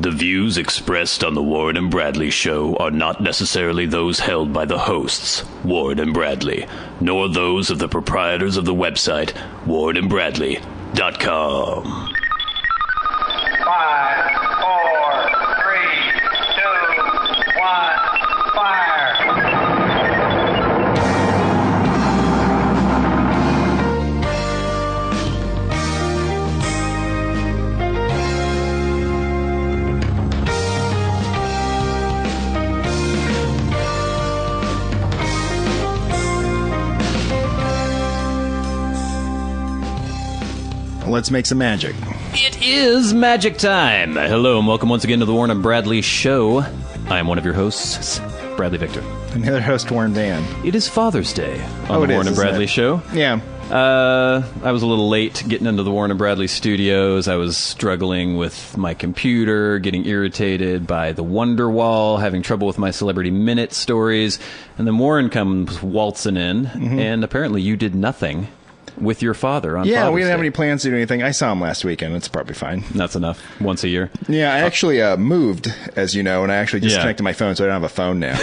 The views expressed on the Warren and Bradley Show are not necessarily those held by the hosts, Warren and Bradley, nor those of the proprietors of the website, warrenandbradley.com. 5, 4, 3, 2, 1, fire! Let's make some magic. It is magic time. Hello and welcome once again to the Warren and Bradley Show. I am one of your hosts, Bradley Victor. And the other host, Warren Van. It is Father's Day on the Warren and Bradley Show. Yeah. I was a little late getting into the Warren and Bradley studios. I was struggling with my computer, getting irritated by the Wonderwall, having trouble with my Celebrity Minute stories. And then Warren comes waltzing in, and apparently you did nothing with your father on Father's Yeah, we didn't Day. have any plans to do anything. I saw him last weekend. It's probably fine. That's enough. Once a year. Yeah, I actually moved, as you know, and I actually disconnected my phone, so I don't have a phone now.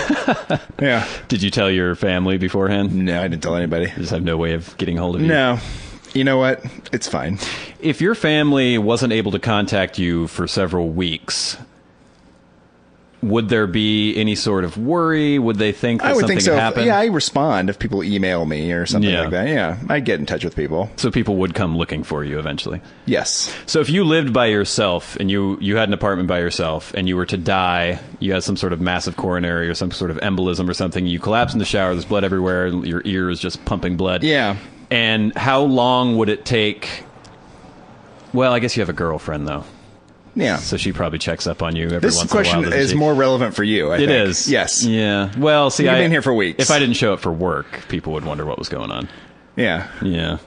Yeah. Did you tell your family beforehand? No, I didn't tell anybody. You just have no way of getting hold of you? No. You know what? It's fine. If your family wasn't able to contact you for several weeks, would there be any sort of worry? Would they think that I would something think so. had happened? Yeah, I respond if people email me or something Yeah. like that. Yeah, I get in touch with people. So people would come looking for you eventually. Yes. So if you lived by yourself and you had an apartment by yourself and you were to die, you had some sort of massive coronary or some sort of embolism or something, you collapse in the shower, there's blood everywhere, your ear is just pumping blood. Yeah. And how long would it take? Well, I guess you have a girlfriend, though. Yeah. So she probably checks up on you every This once in a while. question doesn't is she? more relevant for you, I It think. is. Yes. Yeah. Well, see, You've been here for weeks. If I didn't show up for work, people would wonder what was going on. Yeah. Yeah.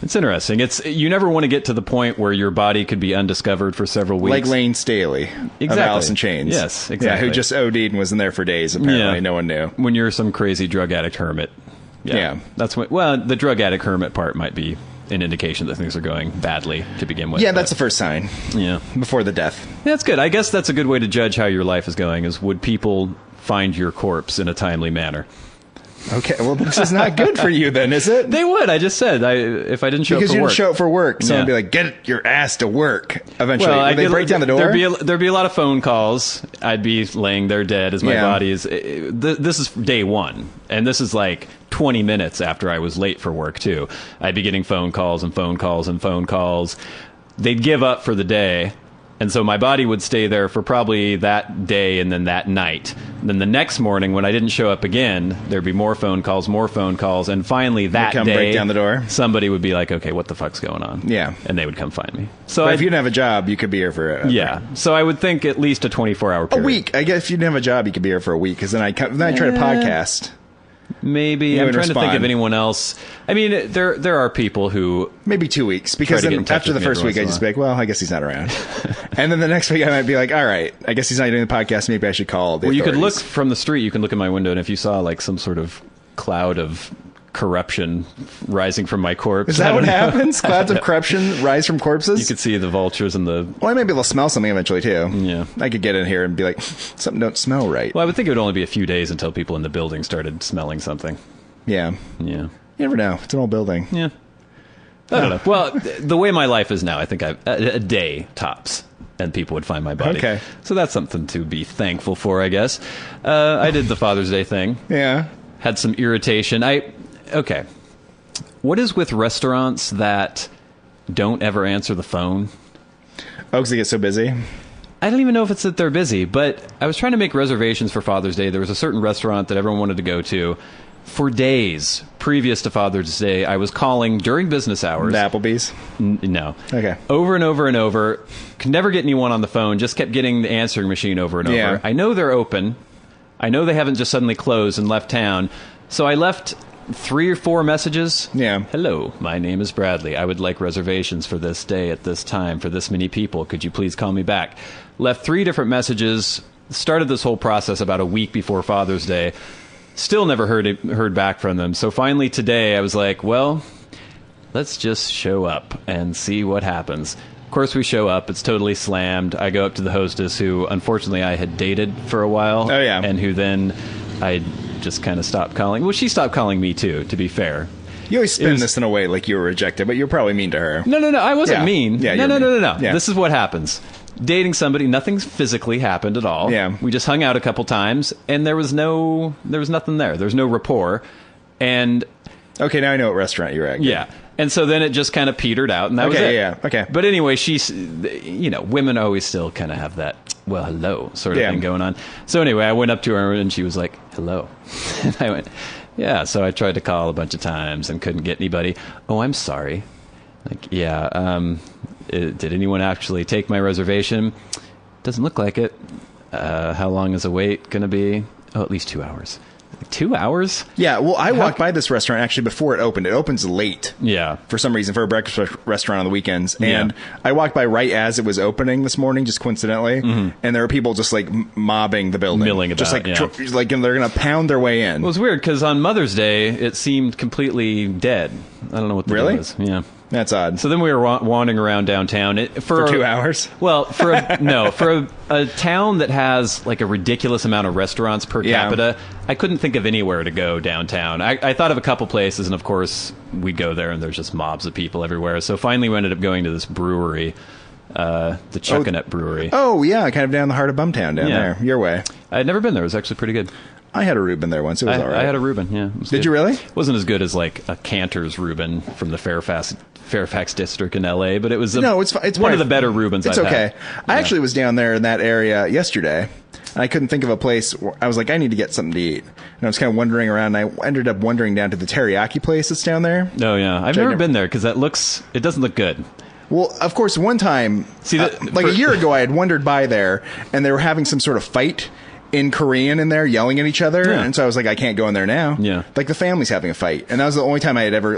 It's interesting. You never want to get to the point where your body could be undiscovered for several weeks. Like Lane Staley of Exactly. Alice in Chains. Yes, exactly. Yeah, who just OD'd and was in there for days, apparently. No one knew. When you're some crazy drug addict hermit. Yeah. That's what. Well, the drug addict hermit part might be an indication that things are going badly to begin with. Yeah, that's the first sign. Yeah. Before the death. Yeah, that's good. I guess that's a good way to judge how your life is going, is would people find your corpse in a timely manner? Okay, well, this is not good for you then, is it? They would. I just said, if I didn't show Because up for you work. didn't show up for work. Someone would Yeah. be like, get your ass to work. Eventually. Well, Would they break down the door? There'd be a lot of phone calls. I'd be laying there dead as my body is. This is day one. And this is like 20 minutes after I was late for work, too. I'd be getting phone calls and phone calls and phone calls. They'd give up for the day. And so my body would stay there for probably that day and then that night. And then the next morning, when I didn't show up again, there'd be more phone calls. And finally that come day, break down the door? somebody would be like, okay, what the fuck's going on? Yeah. And they would come find me. So But if you didn't have a job, you could be here for yeah. So I would think at least a 24-hour a period. week. I guess if you didn't have a job, you could be here for a week. Because then I try to podcast. Maybe. You I'm would trying to think respond. of anyone else. I mean, there are people who... Maybe 2 weeks. Because Try to get then in touch after the with me first every week, I once just in be a like, well, I guess he's not around. And then the next week, I might be like, all right, I guess he's not doing the podcast. Maybe I should call the Well, you could look authorities. from the street, you can look in my window, and if you saw like some sort of cloud of corruption rising from my corpse... Is that what happens? Clouds of corruption rise from corpses? You could see the vultures and the... Well, I might be able to smell something eventually, too. Yeah. I could get in here and be like, something don't smell right. Well, I would think it would only be a few days until people in the building started smelling something. Yeah. Yeah. You never know. It's an old building. Yeah. I don't know. Well, the way my life is now, I think a day tops, and people would find my body. Okay. So that's something to be thankful for, I guess. I did the Father's Day thing. Yeah. Had some irritation. Okay. What is with restaurants that don't ever answer the phone? Oh, because they get so busy? I don't even know if it's that they're busy, but I was trying to make reservations for Father's Day. There was a certain restaurant that everyone wanted to go to. For days previous to Father's Day, I was calling during business hours. The Applebee's? No. Okay. Over and over and over. Could never get anyone on the phone. Just kept getting the answering machine over and Yeah. over. I know they're open. I know they haven't just suddenly closed and left town. So I left 3 or 4 messages. Yeah. Hello, my name is Bradley. I would like reservations for this day at this time for this many people. Could you please call me back? Left 3 different messages. Started this whole process about a week before Father's Day. Still never heard back from them. So finally today I was like, well, let's just show up and see what happens. course, we show up. It's totally slammed. I go up to the hostess, who, unfortunately, I had dated for a while. Oh, yeah. And who then I just kind of stopped calling. Well, she stopped calling me, too, to be fair. You always spin this in a way like you were rejected, but you're probably mean to her. No. I wasn't mean. Yeah, no. Yeah. This is what happens. Dating somebody, nothing physically happened at all. Yeah. We just hung out a couple times, and there was nothing there. There's no rapport. And Okay, now I know what restaurant you're at. yeah. And so then it just kind of petered out, and that was it. Yeah. Okay. But anyway, she's, women always still kind of have that, well, hello sort of thing going on. So anyway, I went up to her, and she was like, hello. And I went, yeah. So I tried to call a bunch of times and couldn't get anybody. Oh, I'm sorry. Like, yeah. Did anyone actually take my reservation? Doesn't look like it. How long is the wait going to be? Oh, at least 2 hours. 2 hours? Yeah, well, I walked by this restaurant actually before it opened. It opens late. Yeah. For some reason, for a breakfast restaurant on the weekends. And I walked by right as it was opening this morning, just coincidentally. And there were people just like mobbing the building. Milling about, just like and they're going to pound their way in. Well, it was weird because on Mother's Day, it seemed completely dead. I don't know what the deal is. Yeah. That's odd. So then we were wandering around downtown for 2 hours. Well, for a town that has like a ridiculous amount of restaurants per capita, I couldn't think of anywhere to go downtown. I thought of a couple places, and of course we'd go there, and there's just mobs of people everywhere. So finally, we ended up going to this brewery, the Chuckanut Brewery. Oh yeah, kind of down the heart of Bumtown down there, your way. I had never been there. It was actually pretty good. I had a Reuben there once. It was all right. I had a Reuben, yeah. Did you really? It wasn't as good as like a Cantor's Reuben from the Fairfax district in L.A., but it was it's one of the better Reubens I've had. It's okay. I actually was down there in that area yesterday, and I couldn't think of a place. I was like, I need to get something to eat. And I was kind of wandering around, and I ended up wandering down to the teriyaki place that's down there. Oh, yeah. I've never been there because it doesn't look good. Well, of course, one time, a year ago, I had wandered by there, and they were having some sort of fight in Korean in there, yelling at each other. And so I was like, I can't go in there now. Yeah. Like the family's having a fight. And that was the only time I had ever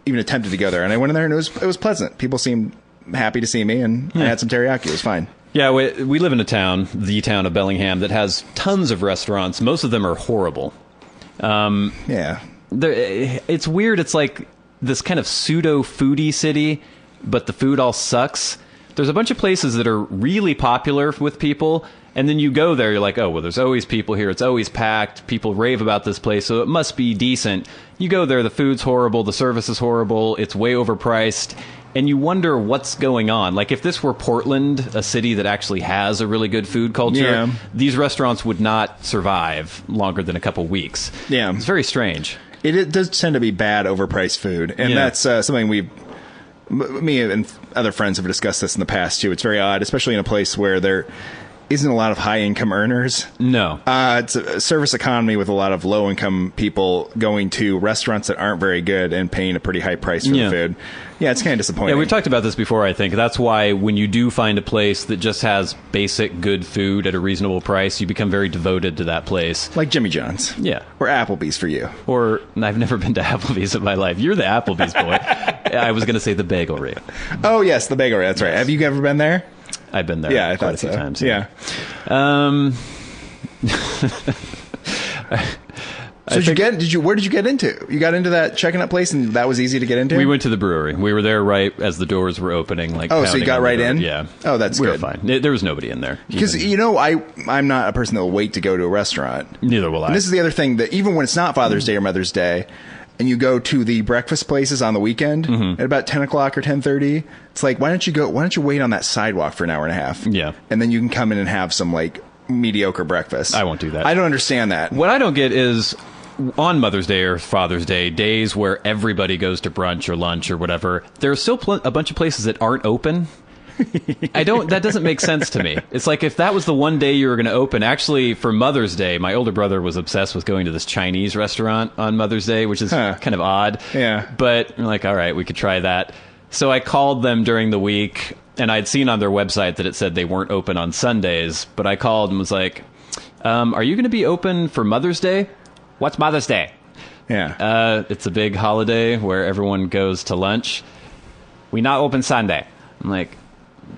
even attempted to go there. And I went in there, and it was pleasant. People seemed happy to see me, and I had some teriyaki. It was fine. Yeah, we live in a town, the town of Bellingham, that has tons of restaurants. Most of them are horrible. It's weird. It's like this kind of pseudo foodie city, but the food all sucks. There's a bunch of places that are really popular with people, and then you go there, you're like, oh, well, there's always people here. It's always packed. People rave about this place, so it must be decent. You go there, the food's horrible, the service is horrible, it's way overpriced, and you wonder what's going on. Like, if this were Portland, a city that actually has a really good food culture, these restaurants would not survive longer than a couple weeks. Yeah. It's very strange. It does tend to be bad, overpriced food, and that's something me and other friends have discussed this in the past, too. It's very odd, especially in a place where there isn't a lot of high-income earners. No. It's a service economy with a lot of low-income people going to restaurants that aren't very good and paying a pretty high price for the food. Yeah, it's kind of disappointing. Yeah, we've talked about this before, I think. That's why when you do find a place that just has basic good food at a reasonable price, you become very devoted to that place. Like Jimmy John's. Yeah. Or Applebee's for you. Or, I've never been to Applebee's in my life. You're the Applebee's boy. I was going to say the Bagel Rate. Oh, yes, the Bagel Rate. That's right. Have you ever been there? I've been there quite a few times. Yeah. So where did you get into? You got into that Chuckanut place, and that was easy to get into? We went to the brewery. We were there right as the doors were opening. So you got right in? Yeah. Oh, that's good. We were fine. There was nobody in there. Because, I'm not a person that will wait to go to a restaurant. Neither will I. And this is the other thing, that even when it's not Father's Day or Mother's Day, and you go to the breakfast places on the weekend at about 10 o'clock or 10:30, it's like, why don't you wait on that sidewalk for an hour and a half? Yeah. And then you can come in and have some, mediocre breakfast. I won't do that. I don't understand that. What I don't get is, on Mother's Day or Father's Day, days where everybody goes to brunch or lunch or whatever, there are still a bunch of places that aren't open. That doesn't make sense to me. It's like, if that was the one day you were going to open, actually for Mother's Day, my older brother was obsessed with going to this Chinese restaurant on Mother's Day, which is kind of odd. Yeah. But I'm like, all right, we could try that. So I called them during the week, and I'd seen on their website that it said they weren't open on Sundays, but I called and was like, are you going to be open for Mother's Day? What's Mother's Day? Yeah. It's a big holiday where everyone goes to lunch. We not open Sunday. I'm like,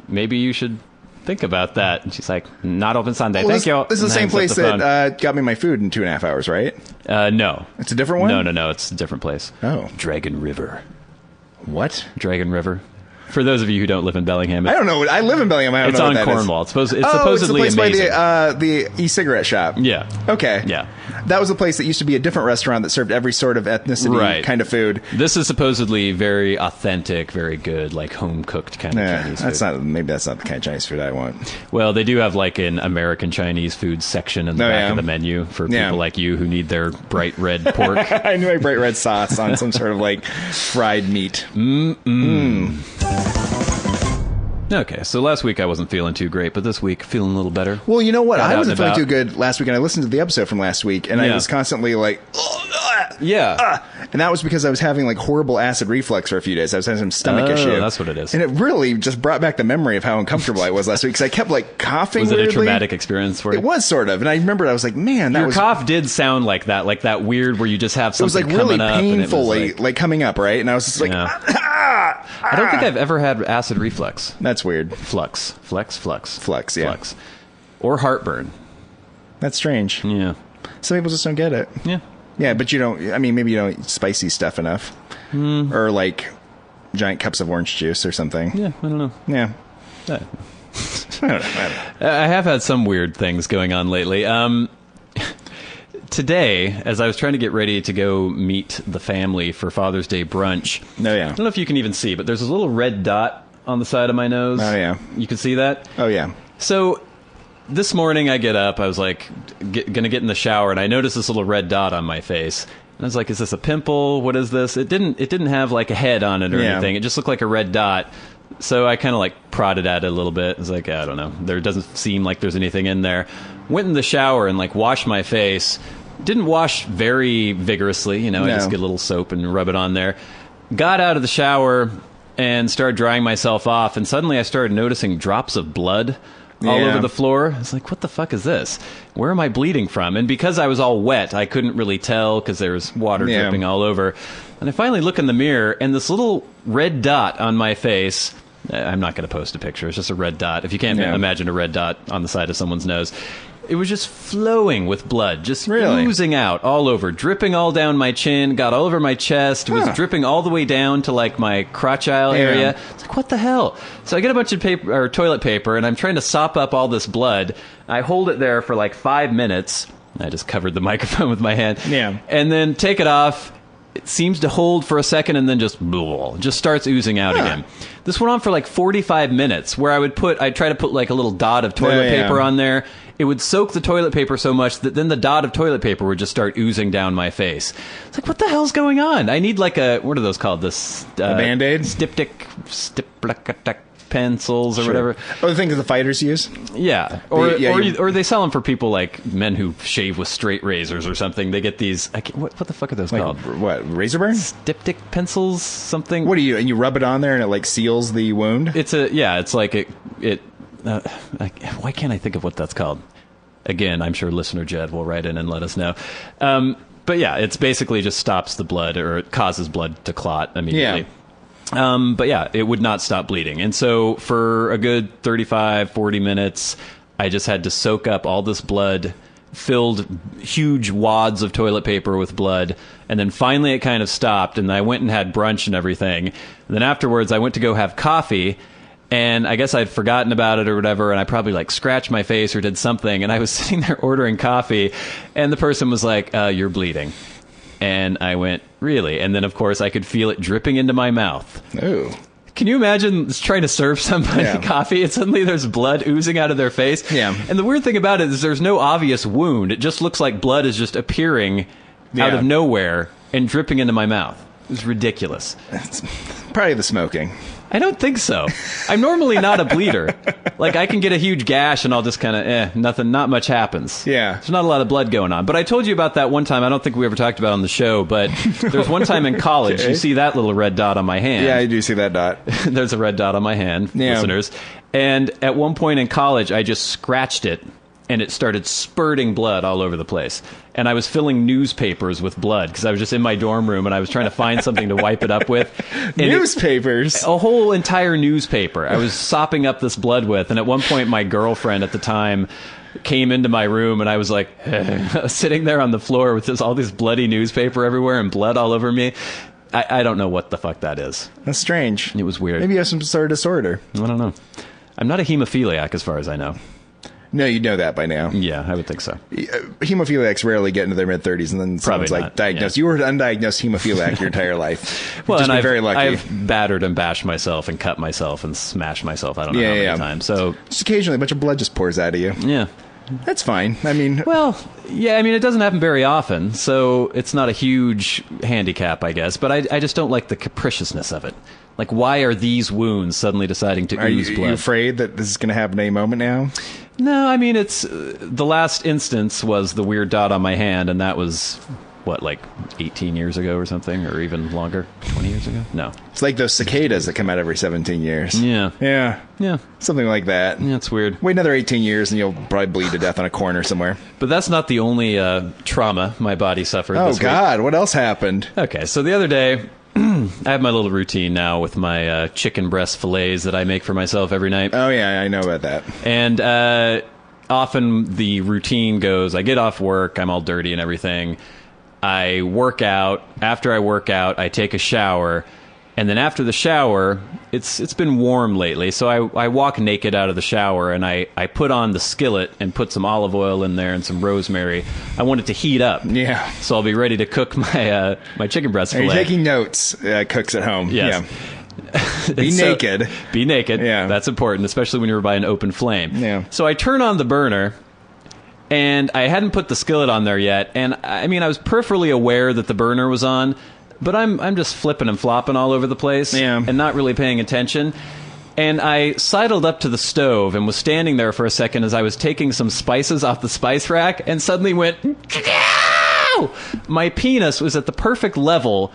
maybe you should think about that. And she's like, not open Sunday. Well, Thank you. This is the same place that got me my food in 2.5 hours, right? No. It's a different one? No. It's a different place. Oh. Dragon River. What? Dragon River. For those of you who don't live in Bellingham, I don't know. I live in Bellingham. I don't it's know on what that Cornwall. is. It's It's supposedly the place amazing. by the e-cigarette shop. Yeah. Okay. Yeah. That was a place that used to be a different restaurant that served every sort of ethnicity kind of food. This is supposedly very authentic, very good, like home-cooked kind of Chinese food. Maybe that's not the kind of Chinese food I want. Well, they do have like an American Chinese food section in the back of the menu for people like you who need their bright red pork. I knew a bright red sauce on some sort of like fried meat. Okay, so last week I wasn't feeling too great, but this week feeling a little better. Well, you know what? I wasn't feeling too good last week, and I listened to the episode from last week, and I was constantly like, and that was because I was having like horrible acid reflux for a few days. I was having some stomach issue. That's what it is. And it really just brought back the memory of how uncomfortable I was last week, because I kept like coughing. Was it weirdly. a traumatic experience for you? It was sort of, and I remember I was like, man, that Your cough did sound like that weird where you just have something it was like really painfully like coming up, right? And I was just like, I don't think I've ever had acid reflux. That's weird. Flux, yeah. flux, or heartburn. That's strange. Yeah, some people just don't get it. Yeah, but you don't. I mean, maybe you don't eat spicy stuff enough, or like giant cups of orange juice or something. Yeah, I don't know. Yeah, I don't know. I have had some weird things going on lately. Today, as I was trying to get ready to go meet the family for Father's Day brunch, I don't know if you can even see, but there's a little red dot on the side of my nose. Oh, yeah. You can see that? Oh, yeah. So this morning I get up, I was like gonna get in the shower, and I noticed this little red dot on my face. And I was like, is this a pimple? What is this? It didn't have like a head on it or anything. It just looked like a red dot. So I kind of like prodded at it a little bit. I was like, I don't know. There doesn't seem like there's anything in there. Went in the shower and like washed my face. Didn't wash very vigorously, I just get a little soap and rub it on there. Got out of the shower and started drying myself off, and suddenly I started noticing drops of blood all over the floor. I was like, what the fuck is this? Where am I bleeding from? And because I was all wet, I couldn't really tell because there was water dripping all over. And I finally look in the mirror, and this little red dot on my face, I'm not going to post a picture, it's just a red dot. If you can't imagine a red dot on the side of someone's nose, it was just flowing with blood, just oozing out all over, dripping all down my chin, got all over my chest, was dripping all the way down to like my crotch aisle area. It's like, what the hell? So I get a bunch of paper or toilet paper, and I'm trying to sop up all this blood. I hold it there for like 5 minutes. I just covered the microphone with my hand. And then take it off. It seems to hold for a second and then just starts oozing out again. This went on for like 45 minutes, where I'd try to put like a little dot of toilet paper on there. It would soak the toilet paper so much that then the dot of toilet paper would just start oozing down my face. It's like, what the hell's going on? I need like what are those called? A Band-Aid? Styptic pencils or whatever. Oh, the things that the fighters use? Yeah. Or they sell them for people like men who shave with straight razors or something. They get these, what the fuck are those called? What, razor burn? Styptic pencils, something. What do you, and you rub it on there and it like seals the wound? It's like why can't I think of what that's called? Again, I'm sure listener Jed will write in and let us know. But yeah, it's basically just stops the blood, or it causes blood to clot immediately. But yeah, it would not stop bleeding. And so for a good 35, 40 minutes, I just had to soak up all this blood, filled huge wads of toilet paper with blood. And then finally it kind of stopped, and I went and had brunch and everything. And then afterwards I went to go have coffee, and I guess I'd forgotten about it or whatever, and I probably like scratched my face or did something, and I was sitting there ordering coffee, and the person was like, you're bleeding. And I went, really? And then, of course, I could feel it dripping into my mouth. Ooh. Can you imagine trying to serve somebody coffee and suddenly there's blood oozing out of their face? Yeah. And the weird thing about it is there's no obvious wound. It just looks like blood is just appearing out of nowhere and dripping into my mouth. It was ridiculous. It's probably the smoking. I don't think so. I'm normally not a bleeder. Like, I can get a huge gash and I'll just kind of, nothing, not much happens. Yeah. There's not a lot of blood going on. But I told you about that one time. I don't think we ever talked about it on the show, but there's one time in college, you see that little red dot on my hand. Yeah, I do see that dot. There's a red dot on my hand, listeners. And at one point in college, I just scratched it, and it started spurting blood all over the place. And I was filling newspapers with blood because I was just in my dorm room and I was trying to find something to wipe it up with. And newspapers? A whole entire newspaper I was sopping up this blood with. And at one point, my girlfriend at the time came into my room, and I was like sitting there on the floor with all this bloody newspaper everywhere and blood all over me. I don't know what the fuck that is. That's strange. It was weird. Maybe you have some sort of disorder. I don't know. I'm not a hemophiliac as far as I know. No, you know that by now. Yeah, I would think so. Hemophiliacs rarely get into their mid-30s, and then someone's Probably like not, diagnosed. yeah. You were an undiagnosed hemophiliac your entire life. Well, Just and been very lucky. I've battered and bashed myself and cut myself and smashed myself. I don't know how many times. So just occasionally, a bunch of blood just pours out of you. yeah. That's fine. I mean, Well, yeah, I mean, it doesn't happen very often, so it's not a huge handicap, I guess. But I just don't like the capriciousness of it. Like, why are these wounds suddenly deciding to are ooze you blood? afraid that this is going to happen any moment now? No, I mean, it's the last instance was the weird dot on my hand, and that was, what, like 18 years ago or something, or even longer? 20 years ago? No. It's like those cicadas that come out every 17 years. Yeah. Yeah. Yeah. Something like that. Yeah, it's weird. Wait another 18 years and you'll probably bleed to death on a corner somewhere. But that's not the only trauma my body suffered Oh, this week. God. What else happened? Okay, so the other day, I have my little routine now with my chicken breast fillets that I make for myself every night. Oh, yeah. I know about that. And often the routine goes, I get off work, I'm all dirty and everything. I work out. After I work out, I take a shower. And then after the shower, it's been warm lately, so I walk naked out of the shower, and I put on the skillet and put some olive oil in there and some rosemary. I want it to heat up. Yeah. So I'll be ready to cook my my chicken breast Are fillet. you taking notes, cooks at home? Yes. Yeah. Be naked. Be naked. Yeah. That's important, especially when you're by an open flame. Yeah. So I turn on the burner, and I hadn't put the skillet on there yet. And I mean, I was peripherally aware that the burner was on, but I'm just flipping and flopping all over the place and not really paying attention. And I sidled up to the stove and was standing there for a second as I was taking some spices off the spice rack, and suddenly went, "Ow!" My penis was at the perfect level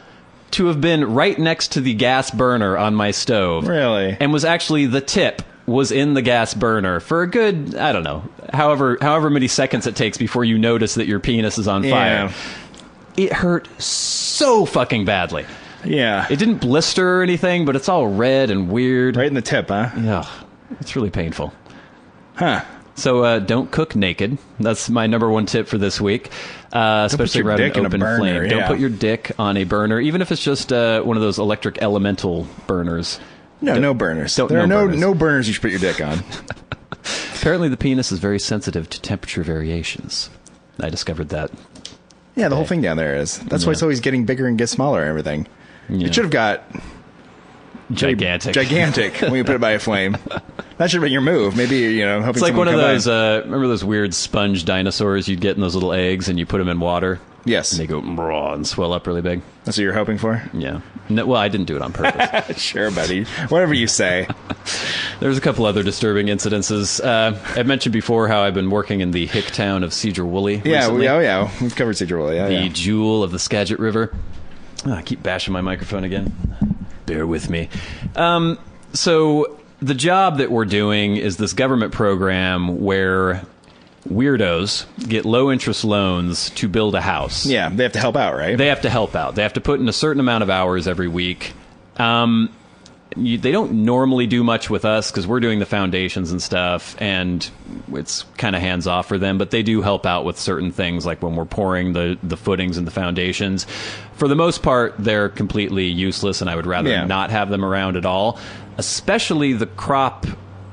to have been right next to the gas burner on my stove. Really? And was actually the tip was in the gas burner for a good, I don't know, however many seconds it takes before you notice that your penis is on fire. It hurt so fucking badly. Yeah. It didn't blister or anything, but it's all red and weird. Right in the tip, huh? Ugh, it's really painful. Huh. So don't cook naked. That's my number one tip for this week, especially around an open flame. Don't put your dick on a burner, even if it's just one of those electric elemental burners. No burners. There are no burners you should put your dick on. Apparently the penis is very sensitive to temperature variations. I discovered that. Yeah, the whole thing down there is. That's why it's always getting bigger and gets smaller and everything. Yeah. It should have got gigantic when you put it by a flame. That should have been your move. Maybe, hoping it's like one of those. Remember those weird sponge dinosaurs you'd get in those little eggs, and you put them in water? Yes. And they go raw and swell up really big. That's what you're hoping for? Yeah. No, well, I didn't do it on purpose. Sure, buddy. Whatever you say. There's a couple other disturbing incidences. I've mentioned before how I've been working in the hick town of Cedar Woolley recently. We've covered Cedar Woolley. The jewel of the Skagit River. Oh, I keep bashing my microphone again. Bear with me. So the job that we're doing is this government program where weirdos get low-interest loans to build a house. Yeah, they have to help out, right? They have to help out. They have to put in a certain amount of hours every week. They don't normally do much with us because we're doing the foundations and stuff, and it's kind of hands-off for them, but they do help out with certain things, like when we're pouring the footings and the foundations. For the most part, they're completely useless, and I would rather not have them around at all, especially the crop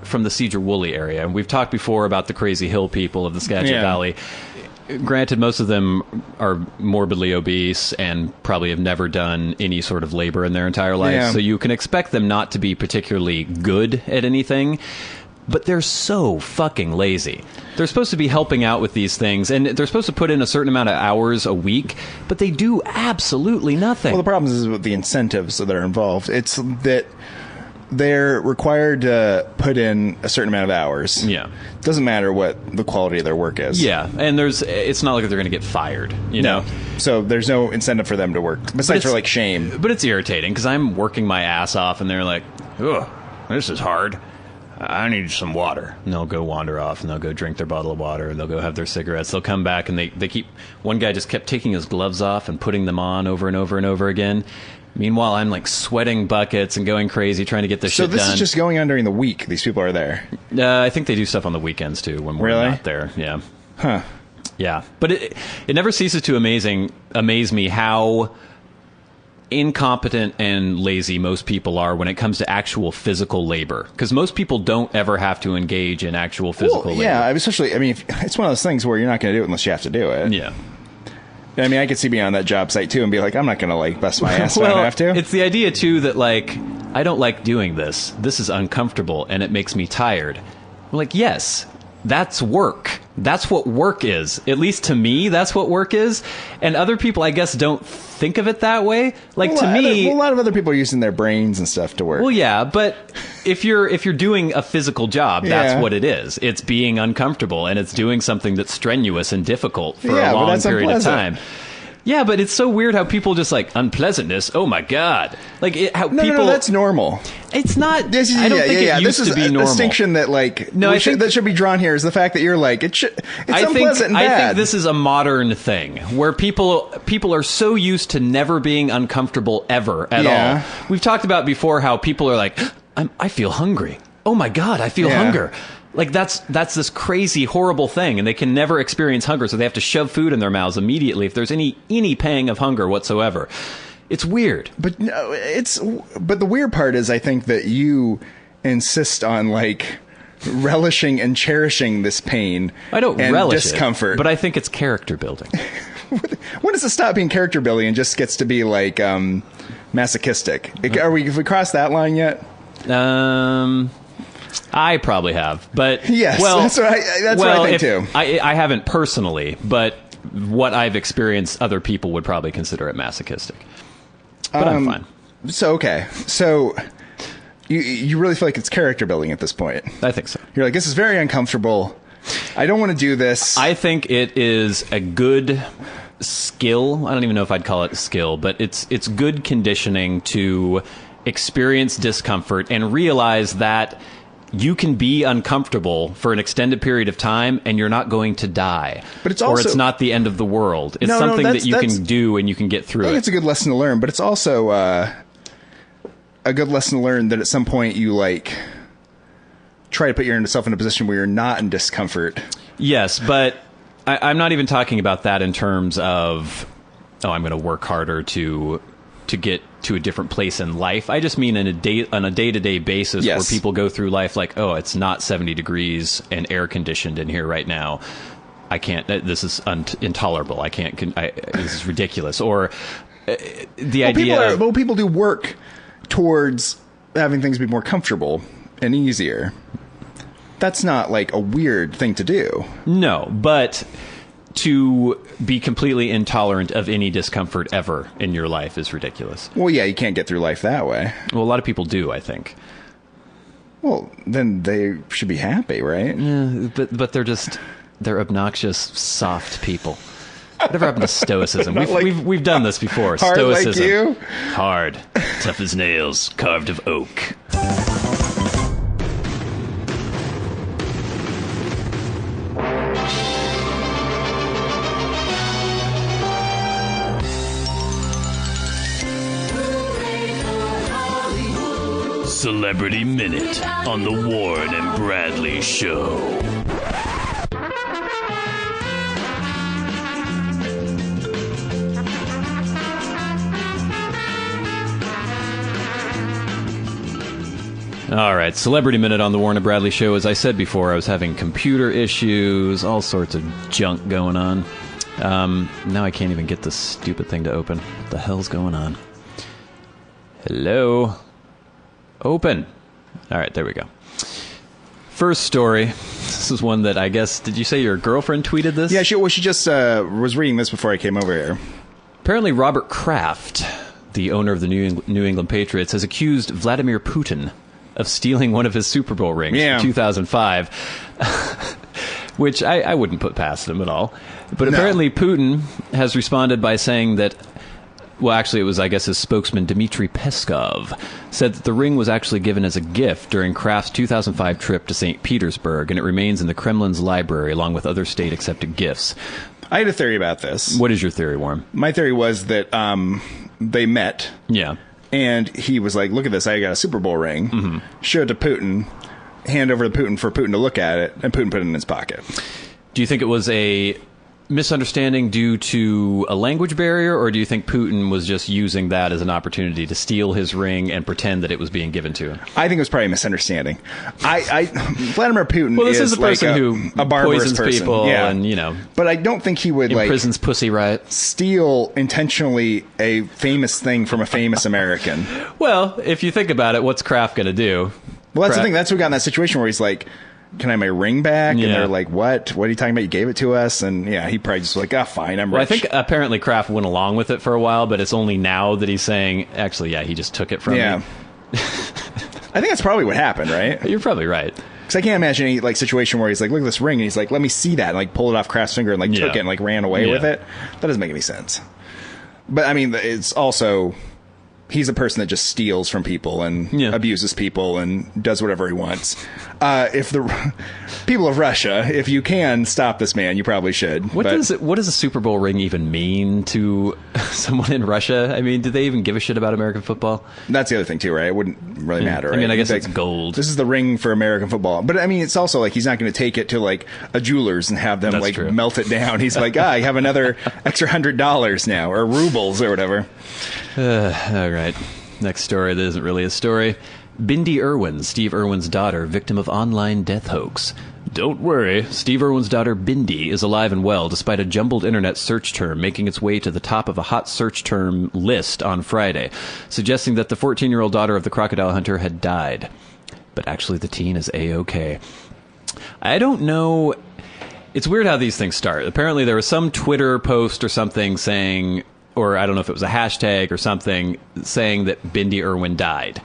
from the Cedar Woolley area. And we've talked before about the Crazy Hill people of the Skagit Valley. Granted, most of them are morbidly obese and probably have never done any sort of labor in their entire life. So you can expect them not to be particularly good at anything. But they're so fucking lazy. They're supposed to be helping out with these things, and they're supposed to put in a certain amount of hours a week, but they do absolutely nothing. Well, the problem is with the incentives that are involved. It's that they're required to put in a certain amount of hours. Yeah. Doesn't matter what the quality of their work is. Yeah, and it's not like they're going to get fired, you know? So there's no incentive for them to work, besides for, like, shame. But it's irritating, because I'm working my ass off, and they're like, ugh, this is hard. I need some water. And they'll go wander off, and they'll go drink their bottle of water, and they'll go have their cigarettes. They'll come back, and they keep... One guy just kept taking his gloves off and putting them on over and over and over again. Meanwhile, I'm like sweating buckets and going crazy trying to get this shit done. So this is just going on during the week. These people are there. I think they do stuff on the weekends too when we're not there. Yeah. Huh. Yeah. But it never ceases to amaze me how incompetent and lazy most people are when it comes to actual physical labor, because most people don't ever have to engage in actual physical labor. Yeah, especially, I mean, it's one of those things where you're not going to do it unless you have to do it. Yeah. I mean, I could see being on that job site too and be like, I'm not going to like bust my ass if I don't have to. It's the idea too that like, I don't like doing this. This is uncomfortable and it makes me tired. I'm like, yes, that's work. That's what work is. At least to me, that's what work is. And other people, I guess, don't think of it that way. Like, to me, a lot of other people are using their brains and stuff to work. Well, yeah, but if you're doing a physical job, that's what it is. It's being uncomfortable, and it's doing something that's strenuous and difficult for a long period of time. Yeah, but it's so weird how people just like unpleasantness. Oh my god! Like no, that's normal. It's not. I don't think it used to be normal. This is a distinction that that should be drawn here is the fact that you're like it's unpleasant and bad. I think this is a modern thing where people are so used to never being uncomfortable ever at all. We've talked about before how people are like, I feel hungry. Oh my god, I feel hunger. Like that's this crazy, horrible thing, and they can never experience hunger, so they have to shove food in their mouths immediately if there's any pang of hunger whatsoever. It's weird. But no, but the weird part is I think that you insist on like relishing and cherishing this pain. I don't and relish discomfort. But I think it's character building. When does it stop being character building and just gets to be like masochistic? Have we crossed that line yet? I probably have, but yes, that's what I think too. I haven't personally, but what I've experienced, other people would probably consider it masochistic. But I'm fine. So you really feel like it's character building at this point? I think so. You're like, this is very uncomfortable. I don't want to do this. I think it is a good skill. I don't even know if I'd call it a skill, but it's good conditioning to experience discomfort and realize that you can be uncomfortable for an extended period of time and you're not going to die. But it's also, or it's not the end of the world. It's something that you can do and you can get through it. I think it's a good lesson to learn, but it's also a good lesson to learn that at some point you like try to put yourself in a position where you're not in discomfort. Yes, but I'm not even talking about that in terms of, I'm going to work harder to get to a different place in life. I just mean on a day-to-day basis where people go through life like, it's not 70 degrees and air conditioned in here right now. I can't, this is intolerable. I can't, this is ridiculous. Or the idea people do work towards having things be more comfortable and easier. That's not like a weird thing to do. No, but to be completely intolerant of any discomfort ever in your life is ridiculous. Well, yeah, you can't get through life that way. Well, a lot of people do, I think. Well, then they should be happy, right? Yeah, but they're obnoxious, soft people. Whatever happened to stoicism? We've done this before. Hard stoicism. Like you? Hard, tough as nails, carved of oak. Celebrity Minute on the Warren and Bradley Show. All right, Celebrity Minute on the Warren and Bradley Show. As I said before, I was having computer issues, all sorts of junk going on. Now I can't even get this stupid thing to open. What the hell's going on? Hello? Open. All right, there we go. First story. This is one that I guess, did you say your girlfriend tweeted this? Yeah, she just was reading this before I came over here. Apparently Robert Kraft, the owner of the New England Patriots, has accused Vladimir Putin of stealing one of his Super Bowl rings in 2005, which I wouldn't put past him at all. But apparently Putin has responded by saying that, well, actually, it was, I guess, his spokesman, Dmitry Peskov, said that the ring was actually given as a gift during Kraft's 2005 trip to St. Petersburg, and it remains in the Kremlin's library along with other state-accepted gifts. I had a theory about this. What is your theory, Warren? My theory was that they met. Yeah. And he was like, look at this, I got a Super Bowl ring. Mm-hmm. Show it to Putin, hand over to Putin for Putin to look at it, and Putin put it in his pocket. Do you think it was a misunderstanding due to a language barrier, or do you think Putin was just using that as an opportunity to steal his ring and pretend that it was being given to him? I think it was probably a misunderstanding. Vladimir Putin this is a person like who a barbarous poisons person. people and, But I don't think he would imprisons Pussy Riot. Steal intentionally a famous thing from a famous American. Well, if you think about it, what's Kraft going to do? Well, that's the thing. That's what we got in that situation where he's like, can I have my ring back? And they're like, what? What are you talking about? You gave it to us? And he probably just like, fine, I'm rich. Well, I think apparently Kraft went along with it for a while, but it's only now that he's saying, actually, he just took it from me. I think that's probably what happened, right? You're probably right. Because I can't imagine any situation where he's like, look at this ring, and he's like, let me see that, and pulled it off Kraft's finger and took it and ran away with it. That doesn't make any sense. But I mean, it's also, he's a person that just steals from people and abuses people and does whatever he wants. If the people of Russia, if you can stop this man, you probably should. What does a Super Bowl ring even mean to someone in Russia? I mean, do they even give a shit about American football? That's the other thing too, right? It wouldn't really matter. Right? I mean, I guess it's gold. This is the ring for American football. But I mean, it's also he's not going to take it to a jeweler's and have them melt it down. He's like, I have another extra $100 now, or rubles or whatever. All right. Next story that isn't really a story. Bindi Irwin, Steve Irwin's daughter, victim of online death hoax. Don't worry, Steve Irwin's daughter Bindi is alive and well despite a jumbled internet search term making its way to the top of a hot search term list on Friday, suggesting that the 14-year-old daughter of the crocodile hunter had died. But actually the teen is A-OK. I don't know. It's weird how these things start. Apparently there was some Twitter post or something saying, or I don't know if it was a hashtag or something, saying that Bindi Irwin died.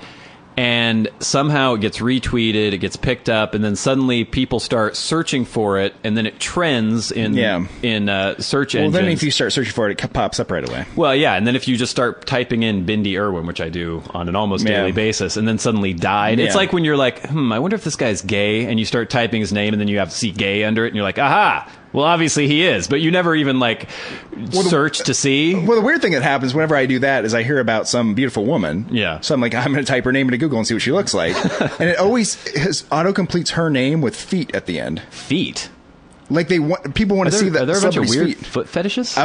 And somehow it gets retweeted, it gets picked up, and then suddenly people start searching for it, and then it trends in search engines. Well, then if you start searching for it, it pops up right away. Well, yeah, and then if you just start typing in Bindi Irwin, which I do on an almost daily basis, and then suddenly died, it's like when you're like, I wonder if this guy's gay, and you start typing his name, and then you have to see gay under it, and you're like, aha! Well, obviously he is, but you never even search to see. Well, the weird thing that happens whenever I do that is I hear about some beautiful woman. Yeah. So I'm like, I'm going to type her name into Google and see what she looks like. And it always auto-completes her name with feet at the end. Feet? Like people want to see the Are there a bunch of weird feet. Foot fetishes?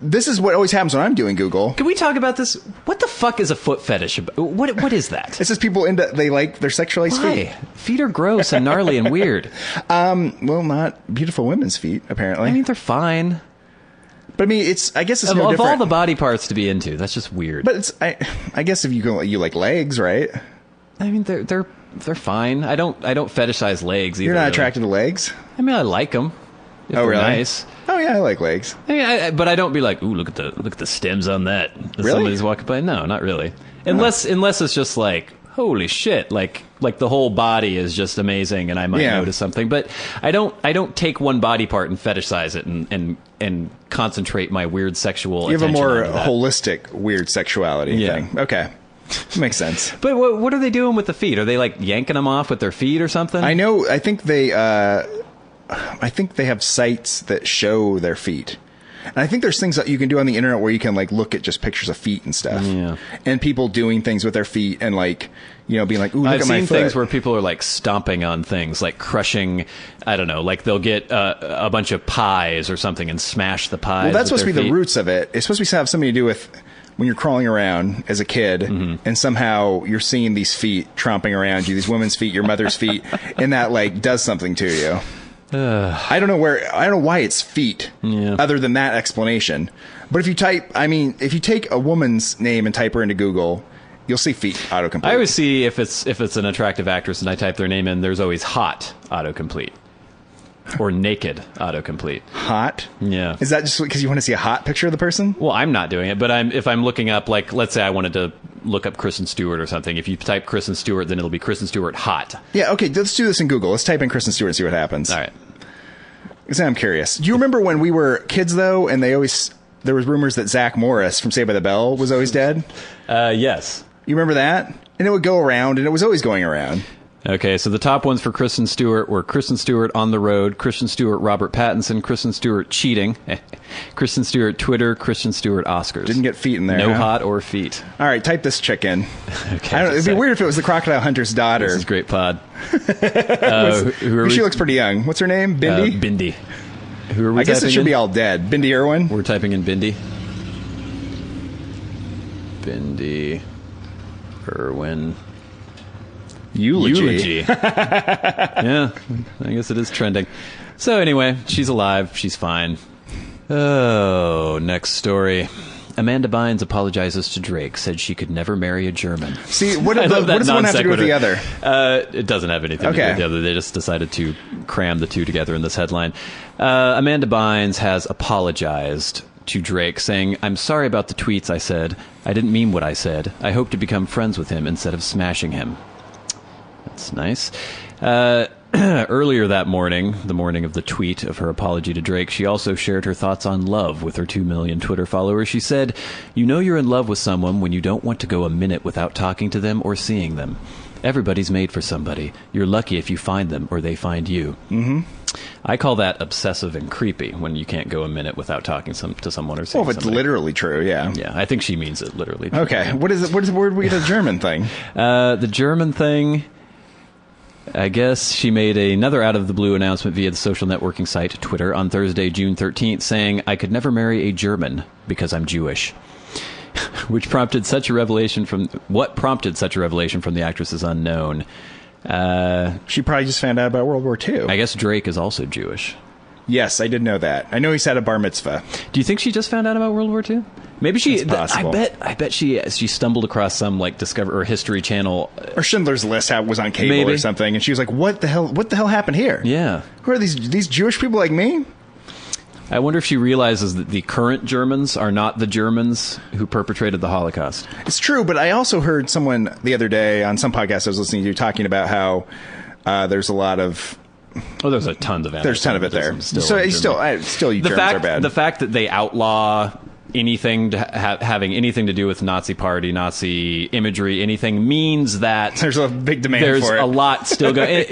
This is what always happens when I'm doing Google. Can we talk about this? What the fuck is a foot fetish? What is that? It's just people they like their sexualized feet. Feet are gross and gnarly and weird. Well, not beautiful women's feet, apparently. I mean, they're fine. But I mean, I guess it's no different. Of all the body parts to be into, that's just weird. But I guess if you like legs, right? I mean, they're fine. I don't fetishize legs either. You're not attracted to legs? I mean, I like them. Oh, really? Nice. Oh, yeah, I like legs. I mean, but I don't be like, ooh, look at the stems on that. Really? Somebody's walking by. No, not really. Unless it's just like, holy shit, like the whole body is just amazing, and I might notice something. But I don't take one body part and fetishize it and concentrate my weird sexual. You have a more holistic weird sexuality thing. Okay. Makes sense. But what are they doing with the feet? Are they yanking them off with their feet or something? I know. I think they have sites that show their feet. And I think there's things that you can do on the internet where you can look at just pictures of feet and stuff. Yeah. And people doing things with their feet and being like, ooh, look at my foot. I've seen things where people are stomping on things, crushing, I don't know, they'll get a bunch of pies or something and smash the pies. Well, that's supposed to be the roots of it. It's supposed to have something to do with when you're crawling around as a kid and somehow you're seeing these feet tromping around you, these women's feet, your mother's feet, and that does something to you. I don't know why it's feet other than that explanation. But if you take a woman's name and type her into Google, you'll see feet autocomplete. I always see if it's an attractive actress and I type their name in, there's always hot autocomplete. Or naked autocomplete. Hot? Yeah. Is that just because you want to see a hot picture of the person? Well, I'm not doing it, but if I'm looking up, let's say I wanted to look up Kristen Stewart or something. If you type Kristen Stewart, then it'll be Kristen Stewart hot. Yeah, okay, let's do this in Google. Let's type in Kristen Stewart and see what happens. All right. Because I'm curious. Do you remember when we were kids, though, and there was rumors that Zach Morris from Saved by the Bell was always dead? Yes. You remember that? And it would go around, and it was always going around. Okay, so the top ones for Kristen Stewart were Kristen Stewart on the road, Kristen Stewart Robert Pattinson, Kristen Stewart cheating, Kristen Stewart Twitter, Kristen Stewart Oscars. Didn't get feet in there. No hot or feet. All right, type this chick in. Okay. It'd be weird if it was the crocodile hunter's daughter. This is great pod. She looks pretty young. What's her name? Bindi? Bindi. Who are we I guess it typing should in? be all dead. Bindi Irwin? We're typing in Bindi. Bindi Irwin. Eulogy. Yeah, I guess it is trending. So anyway, she's alive. She's fine. Oh, next story. Amanda Bynes apologizes to Drake, said she could never marry a German. See, what I love that does one have to do with the other? It doesn't have anything to do with the other. They just decided to cram the two together in this headline. Amanda Bynes has apologized to Drake, saying, "I'm sorry about the tweets I said. I didn't mean what I said. I hope to become friends with him instead of smashing him." That's nice. Earlier that morning, the morning of the tweet of her apology to Drake, she also shared her thoughts on love with her 2 million Twitter followers. She said, "You know you're in love with someone when you don't want to go a minute without talking to them or seeing them. Everybody's made for somebody. You're lucky if you find them or they find you." Mm-hmm. I call that obsessive and creepy when you can't go a minute without talking to someone or seeing Well, if it's somebody. literally true, yeah. Yeah, I think she means it literally. Okay, what is it? Where did we get a German thing? The German thing, I guess she made another out-of-the-blue announcement via the social networking site Twitter on Thursday, June 13th, saying, "I could never marry a German because I'm Jewish." What prompted such a revelation from the actress is unknown. She probably just found out about World War II. I guess Drake is also Jewish. Yes, I did know that. I know he's had a bar mitzvah. Do you think she just found out about World War II? Maybe she. That's possible. I bet she stumbled across some like Discovery or History Channel. Or Schindler's List was on cable Maybe. or something, and she was like, "What the hell? What the hell happened here? Yeah. Who are these Jewish people like me?" I wonder if she realizes that the current Germans are not the Germans who perpetrated the Holocaust. It's true, but I also heard someone the other day on some podcast I was listening to talking about how there's a lot of There's a ton of there's a ton of it there. Still You Germans are bad. The fact that they outlaw anything to having anything to do with Nazi Party, Nazi imagery, anything means that there's a big demand there's for it. a lot still going.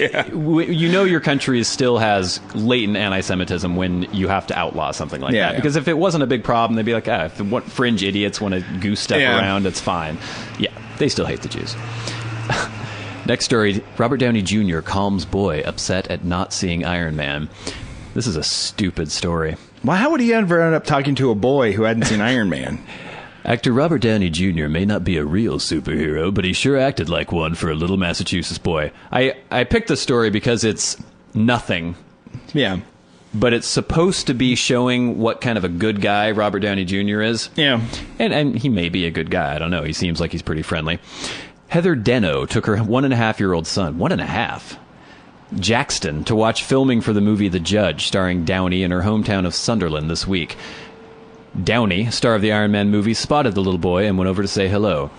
You know, your country still has latent anti-Semitism when you have to outlaw something like that. Because if it wasn't a big problem, they'd be like, if fringe idiots want to goose step around, it's fine. Yeah, they still hate the Jews. Next story, Robert Downey Jr. calms boy upset at not seeing Iron Man. This is a stupid story. Well, how would he ever end up talking to a boy who hadn't seen Iron Man? Actor Robert Downey Jr. may not be a real superhero, but he sure acted like one for a little Massachusetts boy. I picked the story because it's nothing. Yeah. But it's supposed to be showing what kind of a good guy Robert Downey Jr. is. Yeah. And he may be a good guy. I don't know. He seems like he's pretty friendly. Heather Deno took her 1.5-year-old son, 1.5, Jackson, to watch filming for the movie The Judge, starring Downey in her hometown of Sunderland this week. Downey, star of the Iron Man movie, spotted the little boy and went over to say hello.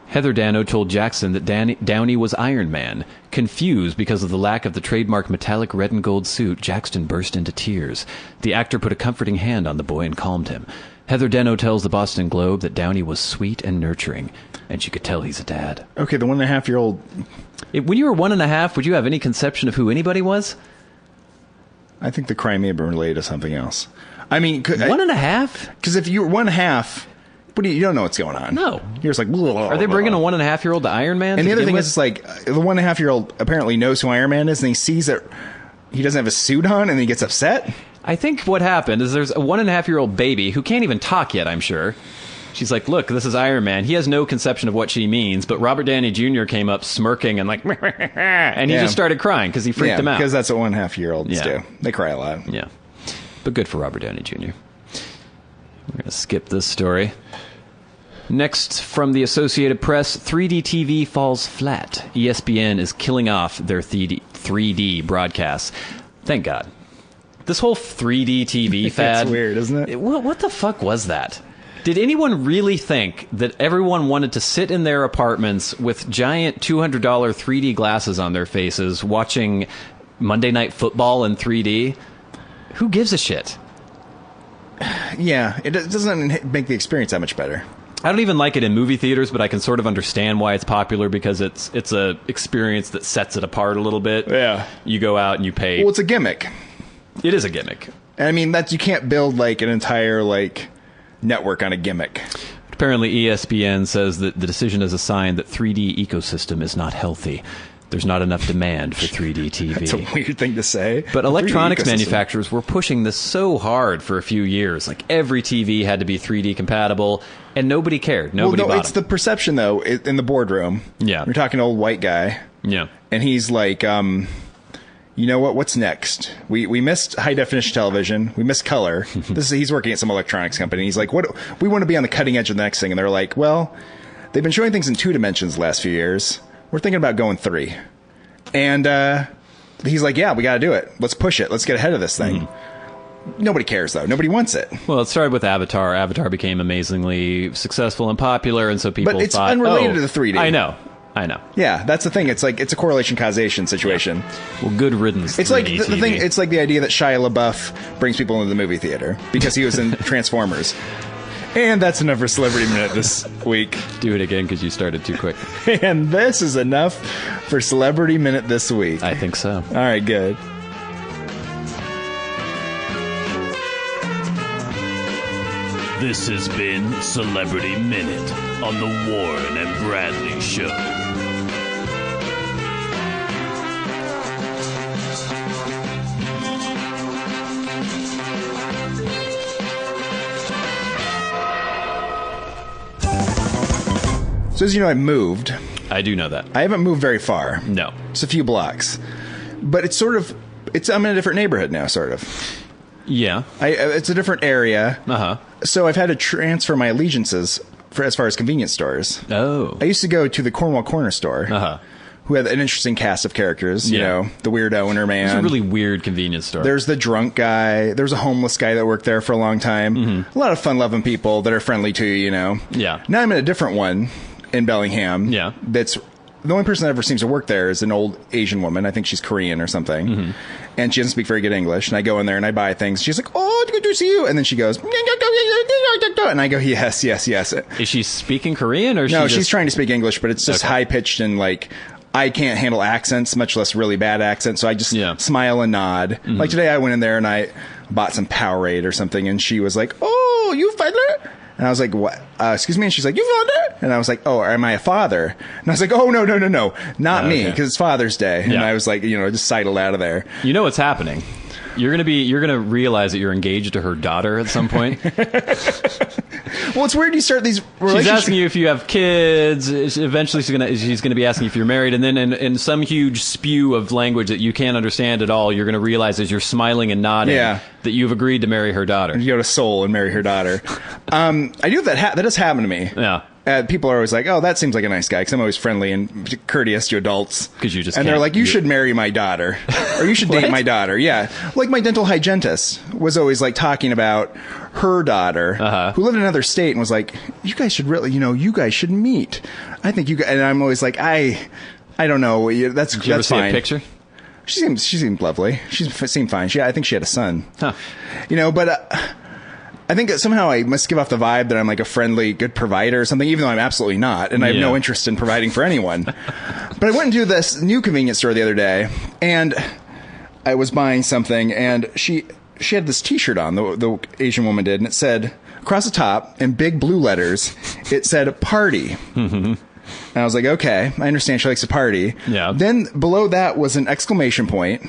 Heather Dano told Jackson that Downey was Iron Man. Confused because of the lack of the trademark metallic red and gold suit, Jackson burst into tears. The actor put a comforting hand on the boy and calmed him. Heather Deno tells the Boston Globe that Downey was sweet and nurturing, and she could tell he's a dad. Okay, the 1.5-year-old... When you were 1.5, would you have any conception of who anybody was? I think the crime may have been related to something else. I mean... 1.5? Because if you were 1.5... You don't know what's going on. No. You're just like... Blah, blah, Are they bringing blah. a 1.5-year-old to Iron Man? And the other thing is, it's like, the 1.5-year-old apparently knows who Iron Man is, and he sees that he doesn't have a suit on, and he gets upset. I think what happened is there's a 1.5-year-old baby who can't even talk yet, I'm sure. She's like, look, this is Iron Man. He has no conception of what she means, but Robert Downey Jr. came up smirking and like, and he just started crying because he freaked him out. Because that's what 1.5-year-olds do. They cry a lot. Yeah. But good for Robert Downey Jr. We're going to skip this story. Next, from the Associated Press, 3D TV falls flat. ESPN is killing off their 3D broadcasts. Thank God. This whole 3D TV fad. It's weird, isn't it? What the fuck was that? Did anyone really think that everyone wanted to sit in their apartments with giant $200 3D glasses on their faces watching Monday Night Football in 3D? Who gives a shit? Yeah, it doesn't make the experience that much better. I don't even like it in movie theaters, but I can sort of understand why it's popular because it's a experience that sets it apart a little bit. Yeah. You go out and you pay. Well, it's a gimmick. It is a gimmick. And I mean, you can't build like an entire like network on a gimmick. Apparently, ESPN says that the decision is a sign that 3D ecosystem is not healthy. There's not enough demand for 3D TV. That's a weird thing to say. But 3D electronics ecosystem. manufacturers were pushing this so hard for a few years. Like every TV had to be 3D compatible, and nobody cared. Nobody bought it's them. the perception, though, in the boardroom. Yeah. You're talking to an old white guy. Yeah. And he's like, you know what? What's next? We missed high definition television. We missed color. He's working at some electronics company. He's like, what? We want to be on the cutting edge of the next thing. And they're like, well, they've been showing things in 2 dimensions the last few years. We're thinking about going 3. And he's like, yeah, we got to do it. Let's push it. Let's get ahead of this thing. Nobody cares, though. Nobody wants it. Well, it started with Avatar. Avatar became amazingly successful and popular, and so people But it's thought, unrelated to the 3D. I know. Yeah, that's the thing. It's like it's a correlation causation situation. Well, good riddance. It's like 3D the thing. TV. It's like the idea that Shia LaBeouf brings people into the movie theater because he was in Transformers. And that's enough for Celebrity Minute this week. Do it again because you started too quick. And this is enough for Celebrity Minute this week. I think so. All right, good. This has been Celebrity Minute on the Warren and Bradley Show. So as you know, I moved. I do know that. I haven't moved very far. No. It's a few blocks. But it's sort of... I'm in a different neighborhood now, sort of. Yeah. It's a different area. Uh-huh. So I've had to transfer my allegiances for as far as convenience stores. Oh. I used to go to the Cornwall Corner Store, who had an interesting cast of characters. You know, the weird owner man. It's a really weird convenience store. There's the drunk guy. There's a homeless guy that worked there for a long time. A lot of fun-loving people that are friendly to you, you know. Yeah. Now I'm in a different one in Bellingham. Yeah. That's... The only person that ever seems to work there is an old Asian woman. I think she's Korean or something. And she doesn't speak very good English. And I go in there and I buy things. She's like, oh, good to see you. And then she goes, and I go, yes, yes, yes. Is she speaking Korean or No, she's she's trying to speak English, but it's just high-pitched and like... I can't handle accents, much less really bad accents, so I just smile and nod. Like today I went in there and I bought some Powerade or something, and she was like, oh, you father? And I was like, what? Excuse me? And she's like, you father? And I was like, oh, am I a father? And I was like, oh, no, not me, because it's Father's Day. And I was like, you know, I just sidled out of there. You know what's happening. You're gonna realize that you're engaged to her daughter at some point. Well, it's weird you start these relationships. She's asking you if you have kids. Eventually, she's gonna be asking if you're married, and then in some huge spew of language that you can't understand at all, you're gonna realize as you're smiling and nodding that you've agreed to marry her daughter. You go to Seoul and marry her daughter. I do that. That does happen to me. Yeah. People are always like, oh, that seems like a nice guy, because I'm always friendly and courteous to adults. Because you just and they're like, you should marry my daughter. Or you should date my daughter. Yeah. Like my dental hygienist was always like talking about her daughter, who lived in another state, and was like, you guys should really, you guys should meet. I think you guys, and I'm always like, I don't know. That's Did you ever see fine. a picture? She seemed lovely. She seemed fine. I think she had a son. Huh. But I think that somehow I must give off the vibe that I'm like a friendly, good provider or something, even though I'm absolutely not, and I have no interest in providing for anyone. But I went into this new convenience store the other day, and I was buying something, and she had this T-shirt on, the Asian woman did, and it said, across the top, in big blue letters, it said, party. And I was like, okay, I understand she likes to party. Yeah. Then below that was an exclamation point,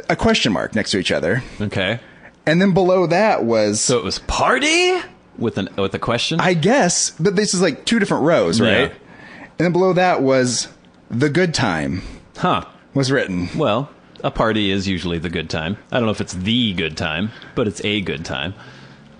a question mark next to each other. Okay. And then below that was... So it was party with a question? I guess, but this is like 2 different rows, right? Yeah. And then below that was the good time. Huh. Was written. Well, a party is usually the good time. I don't know if it's the good time, but it's a good time.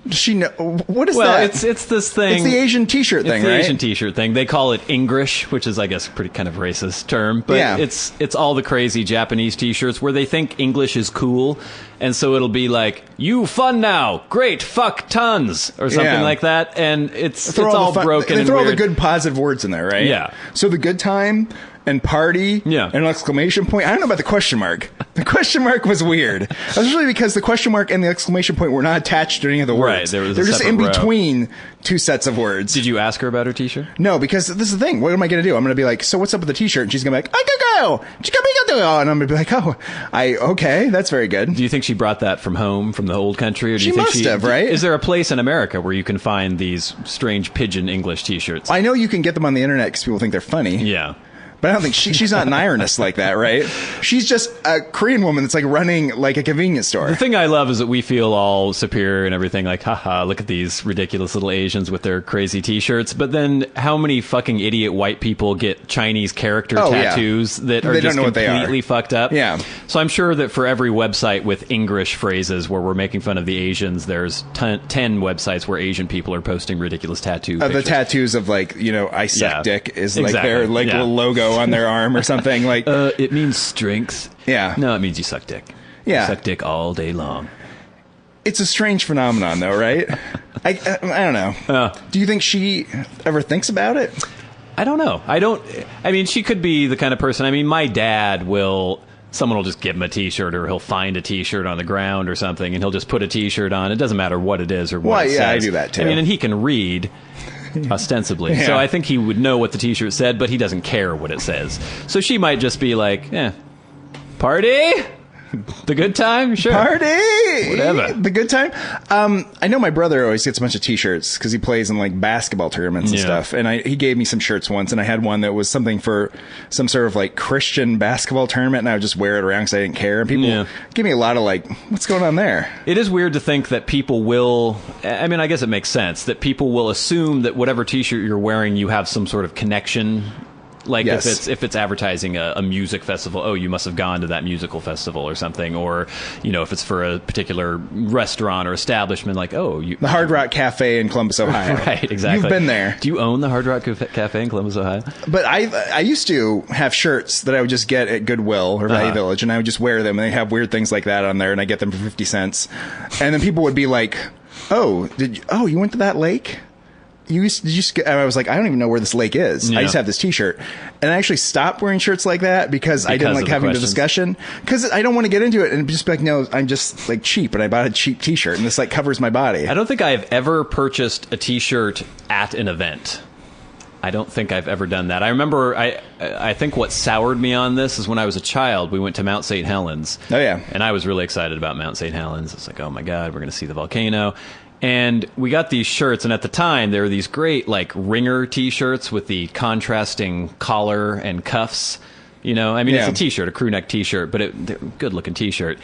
Does she know? What is that? Well, it's this thing. It's the Asian T-shirt thing, It's the right? Asian T-shirt thing. They call it English, which is, I guess, a pretty kind of racist term. But it's all the crazy Japanese T-shirts where they think English is cool. And so it'll be like, you fun now, great, fuck tons, or something like that. And it's all broken They and throw all weird. the good positive words in there, right? Yeah. So the good time and party and an exclamation point. I don't know about the question mark. The question mark was weird. Especially because the question mark and the exclamation point were not attached to any of the words. Right, there was a They're just in separate row. between 2 sets of words. Did you ask her about her T-shirt? No, because this is the thing. What am I going to do? I'm going to be like, so what's up with the T-shirt? And she's going to be like, I can go. And I'm going to be like, oh, okay, that's very good. Do you think she brought that from home, from the old country? Or do you She think must have, right? Is there a place in America where you can find these strange pigeon English T-shirts? I know you can get them on the internet because people think they're funny. Yeah. But I don't think she's not an ironist like that, right? She's just a Korean woman that's like running like a convenience store. The thing I love is that we feel all superior and everything, like, haha, look at these ridiculous little Asians with their crazy T-shirts. But then how many fucking idiot white people get Chinese character tattoos that are just completely fucked up? Yeah. So I'm sure that for every website with English phrases where we're making fun of the Asians, there's 10 websites where Asian people are posting ridiculous tattoo pictures. The tattoos of like, I suck dick is like their like little logo on their arm or something. Like it means strength. Yeah. No, it means you suck dick. Yeah. You suck dick all day long. It's a strange phenomenon though, right? I don't know. Do you think she ever thinks about it? I don't know. I mean, she could be the kind of person. I mean, my dad someone will just give him a T-shirt, or he'll find a T-shirt on the ground or something, and he'll just put a T-shirt on. It doesn't matter what it is or what it says. I do that too. I mean, and he can read, ostensibly. Yeah. So I think he would know what the T-shirt said, but he doesn't care what it says. So she might just be like, party? The good time? Sure. Party! Whatever. The good time? I know my brother always gets a bunch of T-shirts because he plays in like basketball tournaments and stuff. And he gave me some shirts once, and I had one that was something for some sort of like Christian basketball tournament, and I would just wear it around because I didn't care. And people give me a lot of like, what's going on there? It is weird to think that people will, I mean, I guess it makes sense, that people will assume that whatever T-shirt you're wearing, you have some sort of connection. Like if it's advertising a music festival, you must have gone to that musical festival or something, or if it's for a particular restaurant or establishment, like the Hard Rock Cafe in Columbus, Ohio. Right, exactly. You've been there. Do you own the Hard Rock Cafe in Columbus, Ohio? But I used to have shirts that I would just get at Goodwill or Value Village, and I would just wear them, and they have weird things like that on there, and I get them for 50 cents, and then people would be like, you went to that lake? I was like, I don't even know where this lake is. I just have this T-shirt. And I actually stopped wearing shirts like that because I didn't like having the discussion. Because I don't want to get into it and just be like, no, I'm just like cheap, and I bought a cheap T-shirt, and this like covers my body. I don't think I've ever purchased a T-shirt at an event. I don't think I've ever done that. I remember, I think what soured me on this is when I was a child, we went to Mount St. Helens. Oh, yeah. And I was really excited about Mount St. Helens. It's like, oh my God, we're going to see the volcano. And we got these shirts, and at the time, there were these great, like, ringer T-shirts with the contrasting collar and cuffs. It's a T-shirt, a crew neck T-shirt, but good-looking T-shirt.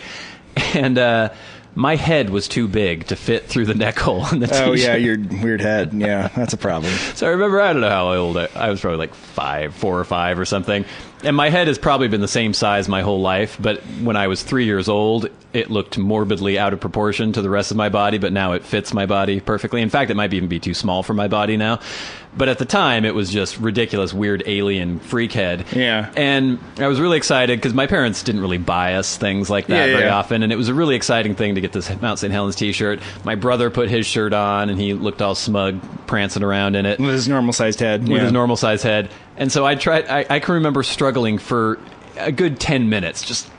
And my head was too big to fit through the neck hole in the T-shirt. Oh, yeah, your weird head. Yeah, that's a problem. So I remember, I don't know how old I was, probably like 4 or 5 or something. And my head has probably been the same size my whole life, but when I was 3 years old, it looked morbidly out of proportion to the rest of my body, but now it fits my body perfectly. In fact, it might even be too small for my body now. But at the time, it was just ridiculous, weird alien freak head. Yeah. And I was really excited because my parents didn't really buy us things like that very often, and it was a really exciting thing to get this Mount St. Helens T-shirt. My brother put his shirt on, and he looked all smug, prancing around in it. With his normal-sized head. With his normal-sized head. And so I can remember struggling for a good 10 minutes, just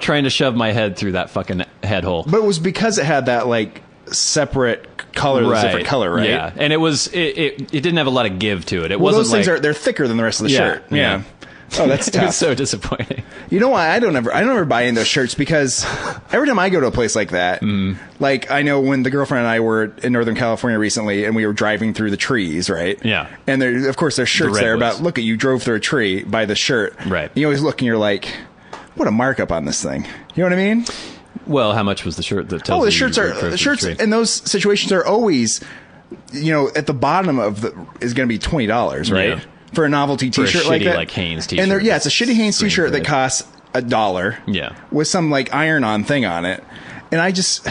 trying to shove my head through that fucking head hole. But it was because it had that, like, separate color, different color, right? Yeah, and it didn't have a lot of give to it. It well, wasn't those things they're thicker than the rest of the shirt. Yeah. Oh, that's tough. It was so disappointing. You know why I don't ever buy into those shirts? Because every time I go to a place like that, like I know when the girlfriend and I were in Northern California recently, and we were driving through the trees, right? Yeah. And of course, there's shirts there about, look at you drove through a tree, buy the shirt. Right. You always look and you're like, what a markup on this thing. You know what I mean? Well, how much was the shirt that tells you? The shirts in those situations are always, at the bottom of is going to be $20, right? Yeah. For a novelty T-shirt like that, like Hanes T-shirt. And it's a shitty Hanes T-shirt that costs $1. Yeah. With some like iron-on thing on it, and I don't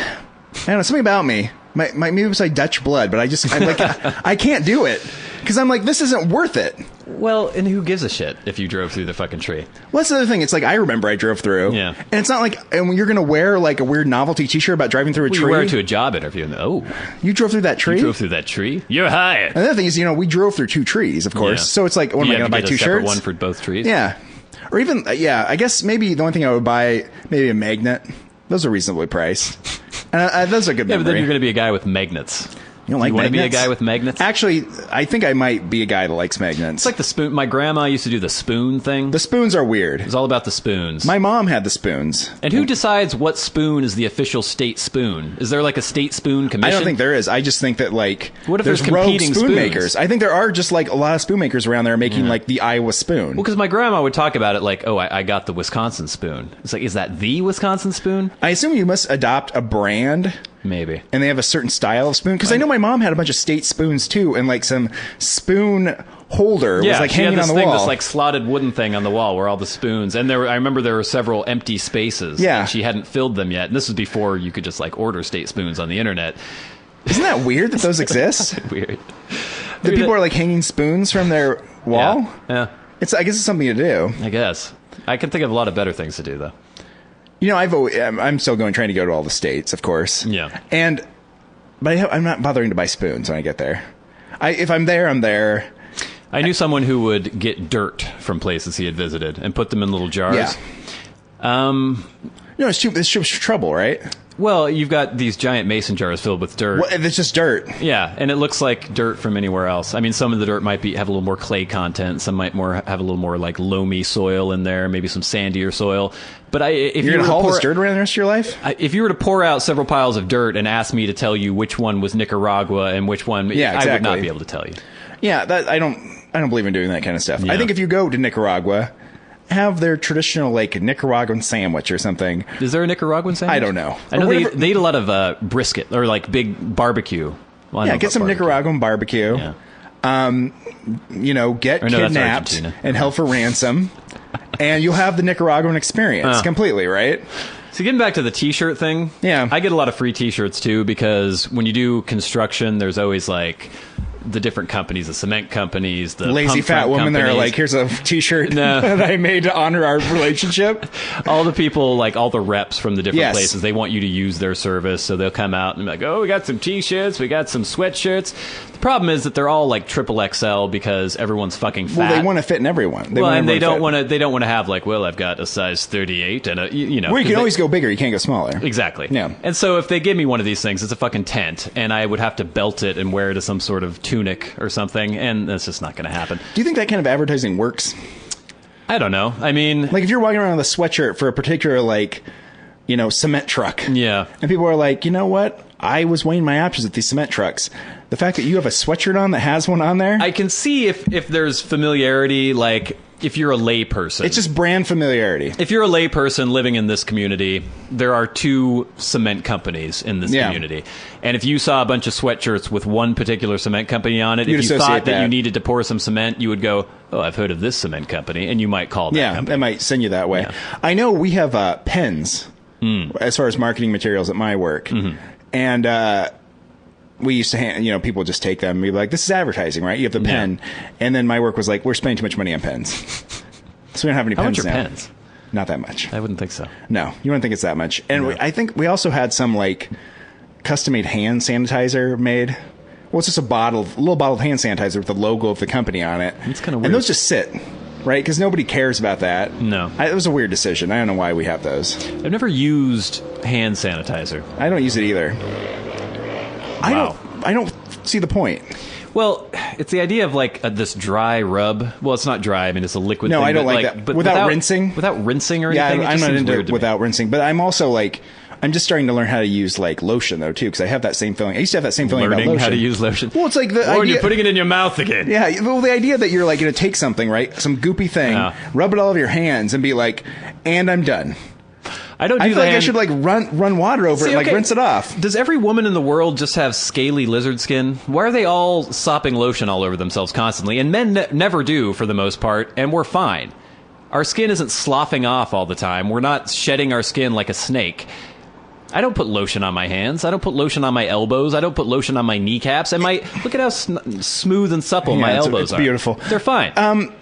know, something about me. Maybe it was like Dutch blood, but I can't do it because I'm like, this isn't worth it. Well, and who gives a shit if you drove through the fucking tree? Well, that's the other thing. It's like, I remember I drove through. Yeah. And it's not like, and when you're going to wear like a weird novelty T-shirt about driving through a tree. You wear it to a job interview. And, you drove through that tree? You drove through that tree? You're hired. And the other thing is, we drove through 2 trees, of course. Yeah. So it's like, what am I going to buy 2 shirts? One for both trees? Yeah. Or even, I guess maybe the only thing I would buy, maybe a magnet. Those are reasonably priced. And those are good memory. Yeah, but then you're going to be a guy with magnets. You don't like want to be a magnets? guy with magnets? Actually, I think I might be a guy that likes magnets. It's like the spoon. My grandma used to do the spoon thing. The spoons are weird. It's all about the spoons. My mom had the spoons. And who decides what spoon is the official state spoon? Is there like a state spoon commission? I don't think there is. I just think that like what if there's rogue competing spoon spoons? makers. I think there are just like a lot of spoon makers around there making like the Iowa spoon. Well, because my grandma would talk about it like, oh, I got the Wisconsin spoon. It's like, is that the Wisconsin spoon? I assume you must adopt a brand. Maybe. And they have a certain style of spoon. Because I know my mom had a bunch of state spoons too, and like some spoon holder was like she hanging had this on the thing, wall. this like slotted wooden thing on the wall where all the spoons, and I remember there were several empty spaces. Yeah. And she hadn't filled them yet. And this was before you could just like order state spoons on the internet. Isn't that weird that those exist? Weird. That people are like hanging spoons from their wall? Yeah. I guess it's something to do. I guess. I can think of a lot of better things to do, though. You know, I'm still trying to go to all the states, of course. Yeah. But I'm not bothering to buy spoons when I get there. If I'm there, I'm there. I knew someone who would get dirt from places he had visited and put them in little jars. Yeah. No, it's just trouble, right? Well, you've got these giant mason jars filled with dirt. Well, it's just dirt. Yeah, and it looks like dirt from anywhere else. I mean, some of the dirt might have a little more clay content. Some might have a little more like loamy soil in there, maybe some sandier soil. But if you're going to haul this dirt around the rest of your life? If you were to pour out several piles of dirt and ask me to tell you which one was Nicaragua and which one, exactly. I would not be able to tell you. Yeah, I don't believe in doing that kind of stuff. Yeah. I think if you go to Nicaragua, have their traditional like Nicaraguan sandwich or something. Is there a Nicaraguan sandwich? I don't know. I know they eat a lot of brisket or like big barbecue. Well, yeah, get some barbecue. Nicaraguan barbecue. Yeah. Get kidnapped and held for ransom, and you'll have the Nicaraguan experience completely, right? So getting back to the T-shirt thing, I get a lot of free T-shirts too because when you do construction, there's always like the different companies, the cement companies, the lazy fat woman that are like, here's a T-shirt that I made to honor our relationship. All the people, like all the reps from the different places, they want you to use their service, so they'll come out and be like, oh, we got some T-shirts, we got some sweatshirts. The problem is that they're all like triple XL because everyone's fucking fat. Well, they want to fit in everyone. They don't want to have like, well, I've got a size 38 and a, you know. Well, you can always go bigger. You can't go smaller. Exactly. Yeah. And so if they give me one of these things, it's a fucking tent, and I would have to belt it and wear it as some sort of tunic or something, and that's just not going to happen. Do you think that kind of advertising works? I don't know. I mean, like if you're walking around with a sweatshirt for a particular cement truck. Yeah. And people are like, you know what? I was weighing my options at these cement trucks. The fact that you have a sweatshirt on that has one on there. I can see if there's familiarity, like if you're a lay person. It's just brand familiarity. If you're a lay person living in this community, there are two cement companies in this community. And if you saw a bunch of sweatshirts with one particular cement company on it, if you thought that you needed to pour some cement, you would go, oh, I've heard of this cement company, and you might call that company. Yeah, they might send you that way. Yeah. I know we have pens as far as marketing materials at my work. Mm-hmm. And we used to people just take them and be like, this is advertising, right? You have the pen. And then my work was like, we're spending too much money on pens. So we don't have any pens now. How much are pens? Not that much. I wouldn't think so. No, you wouldn't think it's that much. And I think we also had some like custom-made hand sanitizer made. Well, it's just a little bottle of hand sanitizer with the logo of the company on it. It's kind of weird. And those just sit, right? Because nobody cares about that. No. It was a weird decision. I don't know why we have those. I've never used hand sanitizer. I don't use it either. Wow. I don't see the point. Well, it's the idea of like this dry rub. Well, it's not dry. I mean, it's a liquid thing. No, I don't like that. But without rinsing? Without rinsing or anything? Yeah, I'm not into it without rinsing. But I'm also like, I'm just starting to learn how to use like lotion though too, because I have that same feeling. I used to have that same feeling about lotion. Learning how to use lotion. Well, it's like the idea, you're putting it in your mouth again. Yeah, well, the idea that you're like going to take something, right, some goopy thing, rub it all over your hands, and be like, and I'm done. I feel like I should like run water over it, and like rinse it off. Does every woman in the world just have scaly lizard skin? Why are they all sopping lotion all over themselves constantly? And men never do for the most part, and we're fine. Our skin isn't sloughing off all the time. We're not shedding our skin like a snake. I don't put lotion on my hands. I don't put lotion on my elbows. I don't put lotion on my kneecaps. And look at how smooth and supple my elbows are. It's beautiful. They're fine.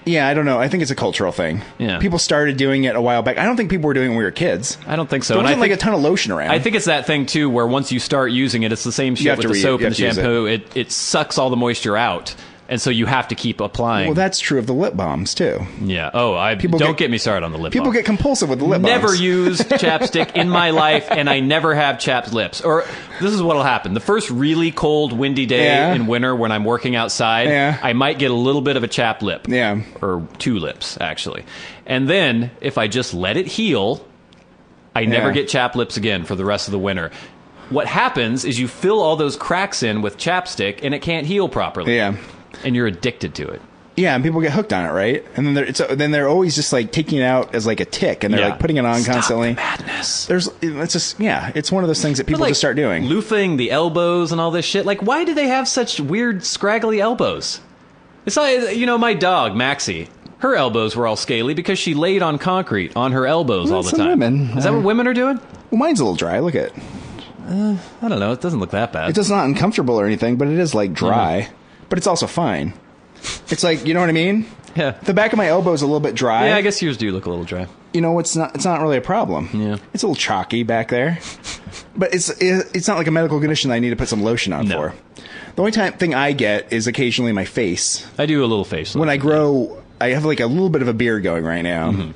Yeah, I don't know. I think it's a cultural thing. Yeah. People started doing it a while back. I don't think people were doing it when we were kids. I don't think so. There wasn't like a ton of lotion around. I think it's that thing, too, where once you start using it, it's the same shit with the soap and the shampoo. It sucks all the moisture out. And so you have to keep applying. Well, that's true of the lip balms too. Yeah. Oh, don't get me started on the lip balm. People get compulsive with the lip balms. Never used chapstick in my life, and I never have chapped lips. Or this is what'll happen. The first really cold, windy day in winter when I'm working outside, I might get a little bit of a chapped lip. Yeah. Or two lips, actually. And then, if I just let it heal, I never get chapped lips again for the rest of the winter. What happens is you fill all those cracks in with chapstick, and it can't heal properly. Yeah. And you're addicted to it. Yeah, and people get hooked on it, right? And then they're always just like taking it out as like a tick, and they're like putting it on constantly. The madness. It's one of those things that people just start doing. Loofing the elbows and all this shit. Like, why do they have such weird, scraggly elbows? It's like, my dog, Maxie. Her elbows were all scaly because she laid on concrete on her elbows all the time. Women. Is that what women are doing? Well, mine's a little dry. Look at it. I don't know. It doesn't look that bad. It's not uncomfortable or anything, but it is like dry. But it's also fine. It's like, you know what I mean? Yeah. The back of my elbow is a little bit dry. Yeah, I guess yours do look a little dry. It's not really a problem. Yeah. It's a little chalky back there. But it's not like a medical condition that I need to put some lotion on for. The only thing I get is occasionally my face. I do a little face. When I grow, I have like a little bit of a beard going right now. Mm-hmm.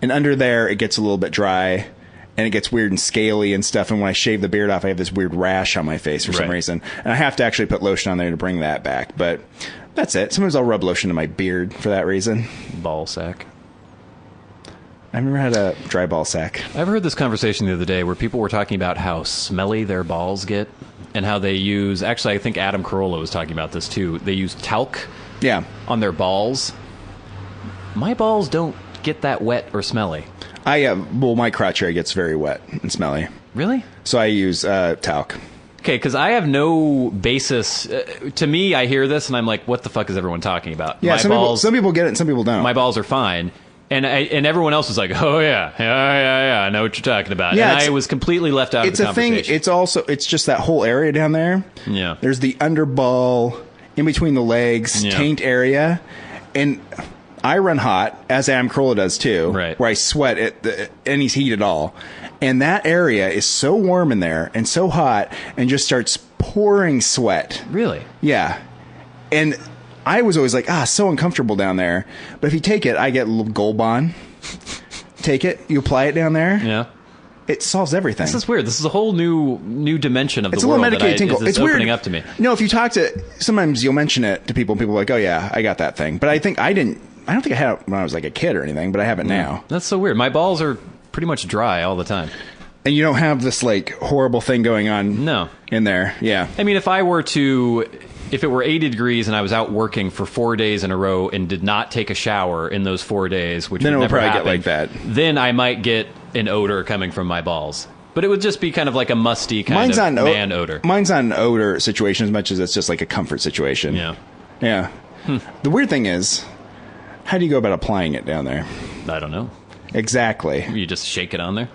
And under there, it gets a little bit dry. And it gets weird and scaly and stuff. And when I shave the beard off, I have this weird rash on my face for some reason. And I have to actually put lotion on there to bring that back. But that's it. Sometimes I'll rub lotion to my beard for that reason. Ball sack. I've never had a dry ball sack. I've heard this conversation the other day where people were talking about how smelly their balls get and how they use... Actually, I think Adam Carolla was talking about this too. They use talc on their balls. My balls don't get that wet or smelly. My crotch area gets very wet and smelly. Really? So I use talc. Okay, because I have no basis. To me, I hear this and I'm like, what the fuck is everyone talking about? Yeah, some people get it and some people don't. My balls are fine. And everyone else was like, oh, yeah, I know what you're talking about. Yeah, and I was completely left out of the conversation. It's a thing. It's just that whole area down there. Yeah. There's the underball, in between the legs, taint area. And I run hot, as Adam Carolla does too, where I sweat at any heat at all. And that area is so warm in there and so hot and just starts pouring sweat. Really? Yeah. And I was always like, so uncomfortable down there. But if you take it, I get a little Gold Bond. Take it, you apply it down there. Yeah. It solves everything. This is weird. This is a whole new dimension of the world. It's a little medicated tinkle. It's opening up to me. No, if you talk to... Sometimes you'll mention it to people and people are like, oh yeah, I got that thing. But I don't think I had it when I was like a kid or anything, but I have it now. That's so weird. My balls are pretty much dry all the time. And you don't have this like horrible thing going on in there. Yeah. I mean, if it were 80 degrees and I was out working for 4 days in a row and did not take a shower in those 4 days, which then would never happen, get like that. Then I might get an odor coming from my balls. But it would just be kind of like a musty kind of man odor. Mine's not an odor situation as much as it's just like a comfort situation. Yeah. Yeah. The weird thing is, how do you go about applying it down there? I don't know. Exactly. You just shake it on there?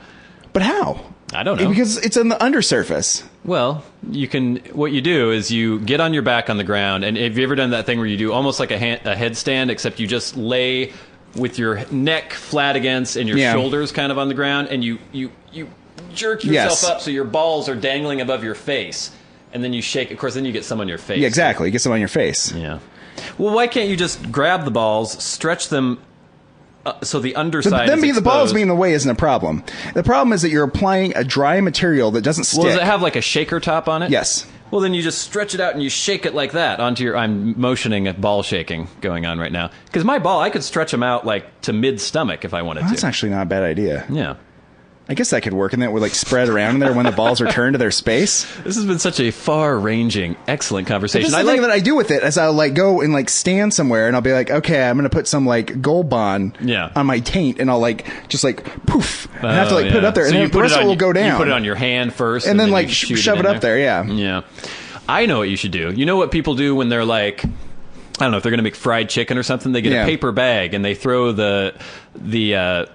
But how? I don't know. Because it's on the undersurface. Well, what you do is you get on your back on the ground, and have you ever done that thing where you do almost like a headstand, except you just lay with your neck flat against and your shoulders kind of on the ground, and you jerk yourself up so your balls are dangling above your face, and then you shake. Of course, then you get some on your face. Yeah, exactly. You get some on your face. Yeah. Well, why can't you just grab the balls, stretch them so the underside is exposed? The balls being in the way isn't a problem. The problem is that you're applying a dry material that doesn't stick. Well, does it have like a shaker top on it? Yes. Well, then you just stretch it out and you shake it like that onto your... I'm motioning at ball shaking going on right now. Because my ball, I could stretch them out like to mid-stomach if I wanted to. That's actually not a bad idea. Yeah. I guess that could work, and that would like spread around in there when the balls return to their space. This has been such a far-ranging, excellent conversation. The thing that I do with it is I'll like go and like stand somewhere, and I'll be like, okay, I'm going to put some like Gold Bond on my taint, and I'll like just like poof, and I have to like put it up there, and then the rest of it will go down. You put it on your hand first, and then like shove it up there. Yeah. Yeah. I know what you should do. You know what people do when they're like, I don't know, if they're going to make fried chicken or something, they get a paper bag and they throw the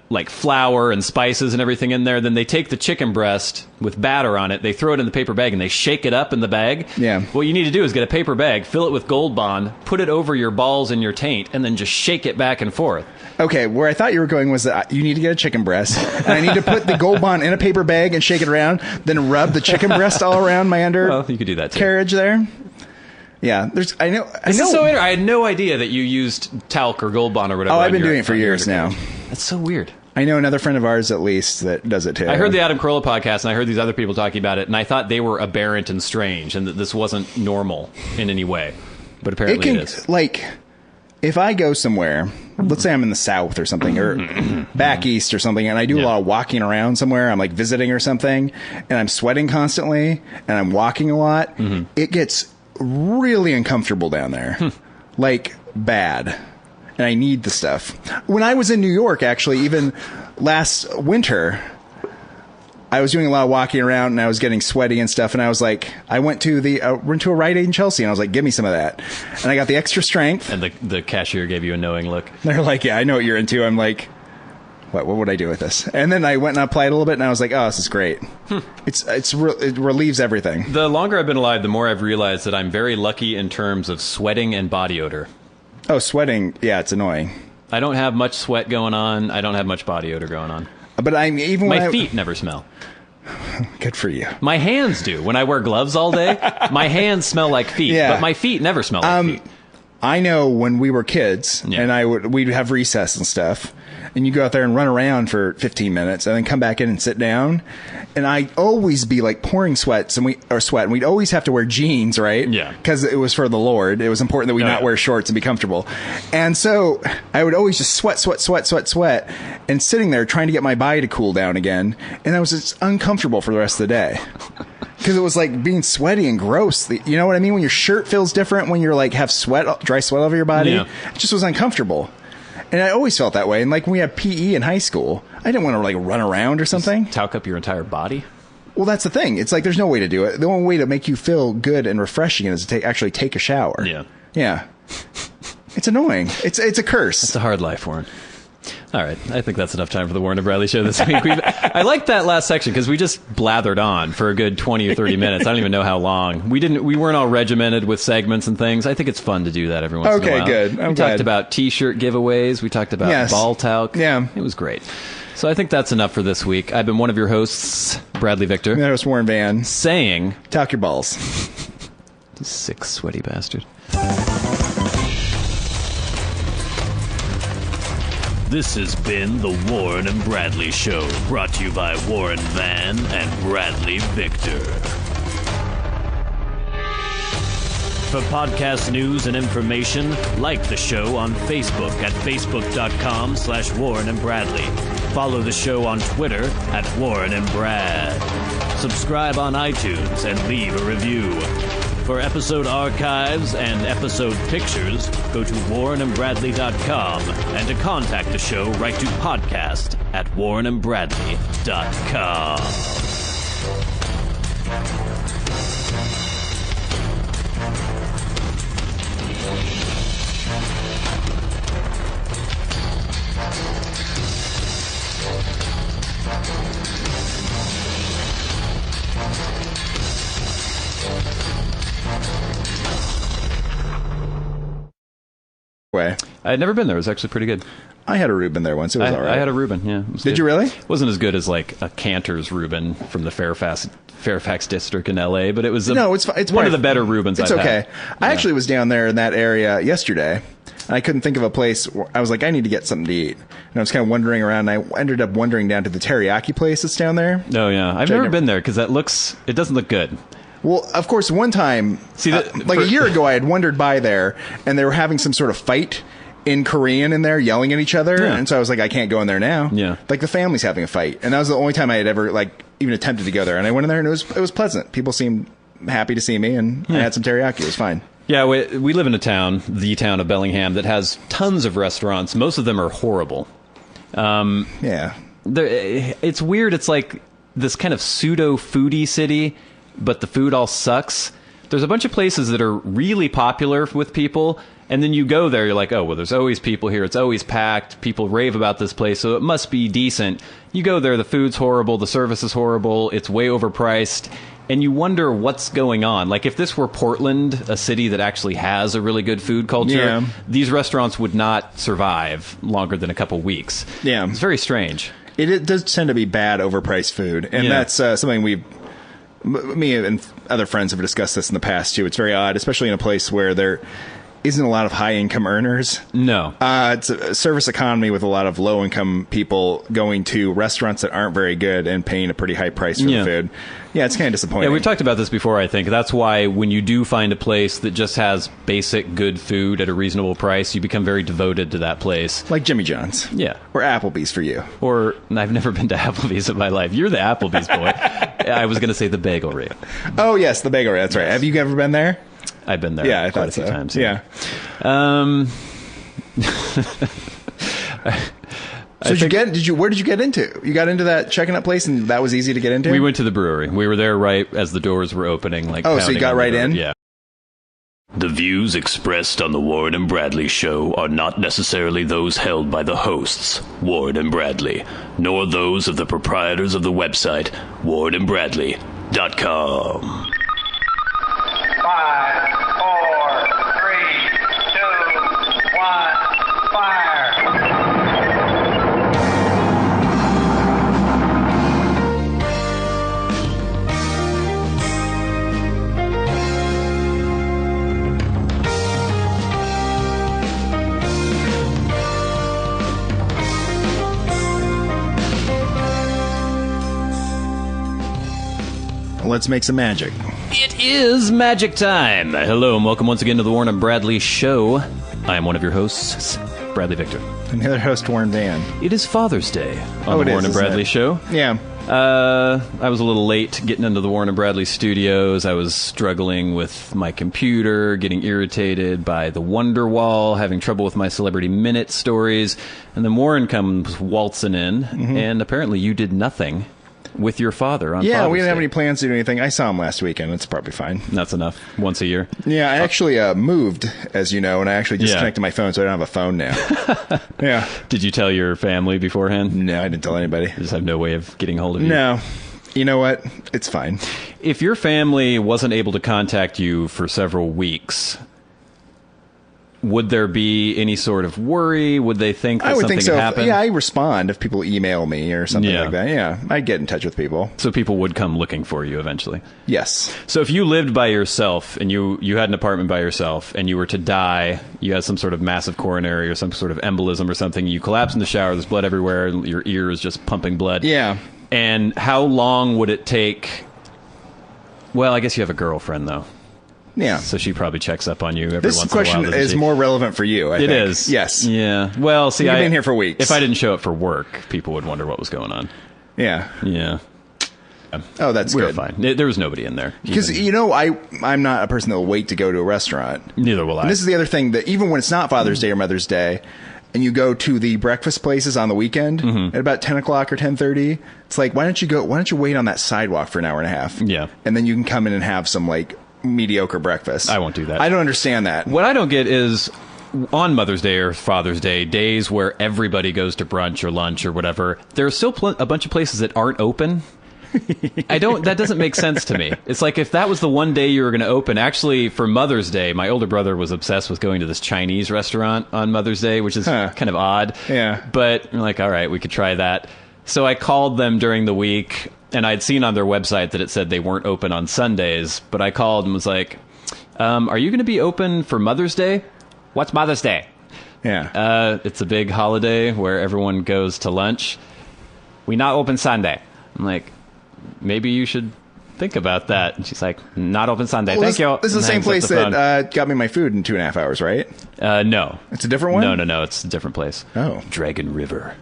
like flour and spices and everything in there. Then they take the chicken breast with batter on it, they throw it in the paper bag and they shake it up in the bag. Yeah. What you need to do is get a paper bag, fill it with Gold Bond, put it over your balls and your taint, and then just shake it back and forth. Okay, where I thought you were going was that you need to get a chicken breast, and I need to put the Gold Bond in a paper bag and shake it around, then rub the chicken breast all around my Well, you could do that too. carriage there. Yeah, I know. This is so I had no idea that you used talc or Gold Bond or whatever. Oh, I've been doing it for years now. That's so weird. I know another friend of ours, at least, that does it too. I heard the Adam Carolla podcast, and I heard these other people talking about it, and I thought they were aberrant and strange, and that this wasn't normal in any way. But apparently it is. Like, if I go somewhere, let's say I'm in the South or something, or back East or something, and I do a lot of walking around somewhere, I'm like visiting or something, and I'm sweating constantly, and I'm walking a lot, it gets really uncomfortable down there. Like, bad. And I need the stuff. When I was in New York, actually, even last winter, I was doing a lot of walking around and I was getting sweaty and stuff. And I was like, I went to a Rite Aid in Chelsea and I was like, give me some of that. And I got the extra strength. And the cashier gave you a knowing look. They're like, yeah, I know what you're into. I'm like, what would I do with this? And then I went and applied a little bit and I was like, oh, this is great. It relieves everything. The longer I've been alive, the more I've realized that I'm very lucky in terms of sweating and body odor. Oh, sweating. Yeah, it's annoying. I don't have much sweat going on. I don't have much body odor going on. But my feet never smell. Good for you. My hands do. When I wear gloves all day, my hands smell like feet, but my feet never smell like feet. I know when we were kids and we'd have recess and stuff, and you go out there and run around for 15 minutes and then come back in and sit down, and I'd always be like pouring sweat, and we'd always have to wear jeans, right? Yeah. Because it was for the Lord. It was important that we not wear shorts and be comfortable. And so I would always just sweat, and sitting there trying to get my body to cool down again, and I was just uncomfortable for the rest of the day. Because it was like being sweaty and gross. You know what I mean? When your shirt feels different, when you're like have dry sweat over your body, it just was uncomfortable. And I always felt that way. And like when we had PE in high school, I didn't want to like run around or something. Just talc up your entire body? Well, that's the thing. It's like there's no way to do it. The only way to make you feel good and refreshing is to actually take a shower. Yeah. Yeah. It's annoying. It's a curse. It's a hard life, Warren. All right. I think that's enough time for the Warren and Bradley Show this week. I like that last section because we just blathered on for a good 20 or 30 minutes. I don't even know how long. We weren't all regimented with segments and things. I think it's fun to do that every once in a while. Okay, good. We talked about T-shirt giveaways. We talked about ball talc. Yeah. It was great. So I think that's enough for this week. I've been one of your hosts, Bradley Victor. That was Warren Van. Saying... Talk your balls. Sick, sweaty bastard. This has been the Warren and Bradley Show, brought to you by Warren Van and Bradley Victor. For podcast news and information, like the show on Facebook at facebook.com/Warren and Bradley. Follow the show on Twitter at Warren and Brad. Subscribe on iTunes and leave a review. For episode archives and episode pictures, go to warrenandbradley.com, and to contact the show, write to podcast at warrenandbradley.com. Way. I had never been there. It was actually pretty good. I had a Reuben there once. It was all right. I had a Reuben, yeah. Did you really? It wasn't as good as like a Cantor's Reuben from the Fairfax district in L.A., but it was it's one of the better Reubens I've had. I actually was down there in that area yesterday, and I couldn't think of a place. I was like, I need to get something to eat. And I was kind of wandering around, and I ended up wandering down to the teriyaki place that's down there. Oh, yeah. I've never been there because it doesn't look good. Well, of course, one time, a year ago, I had wandered by there, and they were having some sort of fight in Korean in there, yelling at each other. Yeah. And so I was like, I can't go in there now. Yeah. Like the family's having a fight. And that was the only time I had ever even attempted to go there. And I went in there and it was pleasant. People seemed happy to see me, and I had some teriyaki. It was fine. Yeah, we live in the town of Bellingham, that has tons of restaurants. Most of them are horrible. Yeah. It's weird. It's like this kind of pseudo foodie city, but the food all sucks. There's a bunch of places that are really popular with people, and then you go there, you're like, oh, well, there's always people here. It's always packed. People rave about this place, so it must be decent. You go there, the food's horrible, the service is horrible, it's way overpriced, and you wonder what's going on. Like, if this were Portland, a city that actually has a really good food culture, these restaurants would not survive longer than a couple weeks. Yeah. It's very strange. It does tend to be bad, overpriced food, and that's something Me and other friends have discussed this in the past too. It's very odd, especially in a place where there isn't a lot of high-income earners. No. It's a service economy with a lot of low-income people going to restaurants that aren't very good and paying a pretty high price for the food. Yeah, it's kind of disappointing. Yeah, we've talked about this before, I think. That's why when you do find a place that just has basic good food at a reasonable price, you become very devoted to that place. Like Jimmy John's. Yeah. Or Applebee's for you. Or, I've never been to Applebee's in my life. You're the Applebee's boy. I was going to say the Bagelry. Oh, yes, the Bagelry. That's right. Have you ever been there? I've been there I quite thought a few so. times. Yeah. So where did you get into? You got into that checking out place and that was easy to get into? We went to the brewery. We were there right as the doors were opening. So you got right in? Yeah. The views expressed on the Warren and Bradley Show are not necessarily those held by the hosts, Warren and Bradley, nor those of the proprietors of the website, warrenandbradley.com. 5, 4, 3, 2, 1, fire! Let's make some magic. It is magic time. Hello and welcome once again to the Warren and Bradley Show. I am one of your hosts, Bradley Victor. And the other host, Warren Van. It is Father's Day on the Warren and Bradley Show. Yeah. I was a little late getting into the Warren and Bradley studios. I was struggling with my computer, getting irritated by the Wonderwall, having trouble with my Celebrity Minute stories. And then Warren comes waltzing in, and apparently you did nothing with your father on Father's Yeah, we didn't have Day. any plans to do anything. I saw him last weekend. It's probably fine. That's enough. Once a year. Yeah, I actually moved, as you know, and I actually disconnected my phone, so I don't have a phone now. Yeah. Did you tell your family beforehand? No, I didn't tell anybody. You just have no way of getting hold of you? No. You know what? It's fine. If your family wasn't able to contact you for several weeks, would there be any sort of worry? Would they think that I would something think so. had happened? Yeah, I respond if people email me or something like that. Yeah, I get in touch with people. So people would come looking for you eventually. Yes. So if you lived by yourself and you had an apartment by yourself and you were to die, you had some sort of massive coronary or some sort of embolism or something, you collapse in the shower, there's blood everywhere, and your ear is just pumping blood. Yeah. And how long would it take? Well, I guess you have a girlfriend, though. Yeah. So she probably checks up on you every This once in a while. question doesn't is she? more relevant for you, I think. It is. Yes. Yeah. Well, see, You've been here for weeks. If I didn't show up for work, people would wonder what was going on. Yeah. Yeah. Oh, that's We were good. fine. There was nobody in there. Because, Even- you know, I'm not a person that will wait to go to a restaurant. Neither will I. And this is the other thing, that even when it's not Father's Day or Mother's Day, and you go to the breakfast places on the weekend at about 10 o'clock or 10:30, it's like, why don't you wait on that sidewalk for an hour and a half? Yeah. And then you can come in and have some, like, mediocre breakfast. I won't do that. I don't understand that. What I don't get is on Mother's Day or Father's Day, days where everybody goes to brunch or lunch or whatever, there are still a bunch of places that aren't open. That doesn't make sense to me. It's like if that was the one day you were going to open. Actually, for Mother's Day, my older brother was obsessed with going to this Chinese restaurant on Mother's Day, which is kind of odd. Yeah. But we're like, all right, we could try that. So I called them during the week, and I'd seen on their website that it said they weren't open on Sundays. But I called and was like, are you going to be open for Mother's Day? What's Mother's Day? Yeah. It's a big holiday where everyone goes to lunch. We not open Sunday. I'm like, maybe you should think about that. And she's like, not open Sunday. Thank you. This is the And same hangs up place the phone. that got me my food in 2.5 hours, right? No. It's a different one? No. It's a different place. Oh. Dragon River.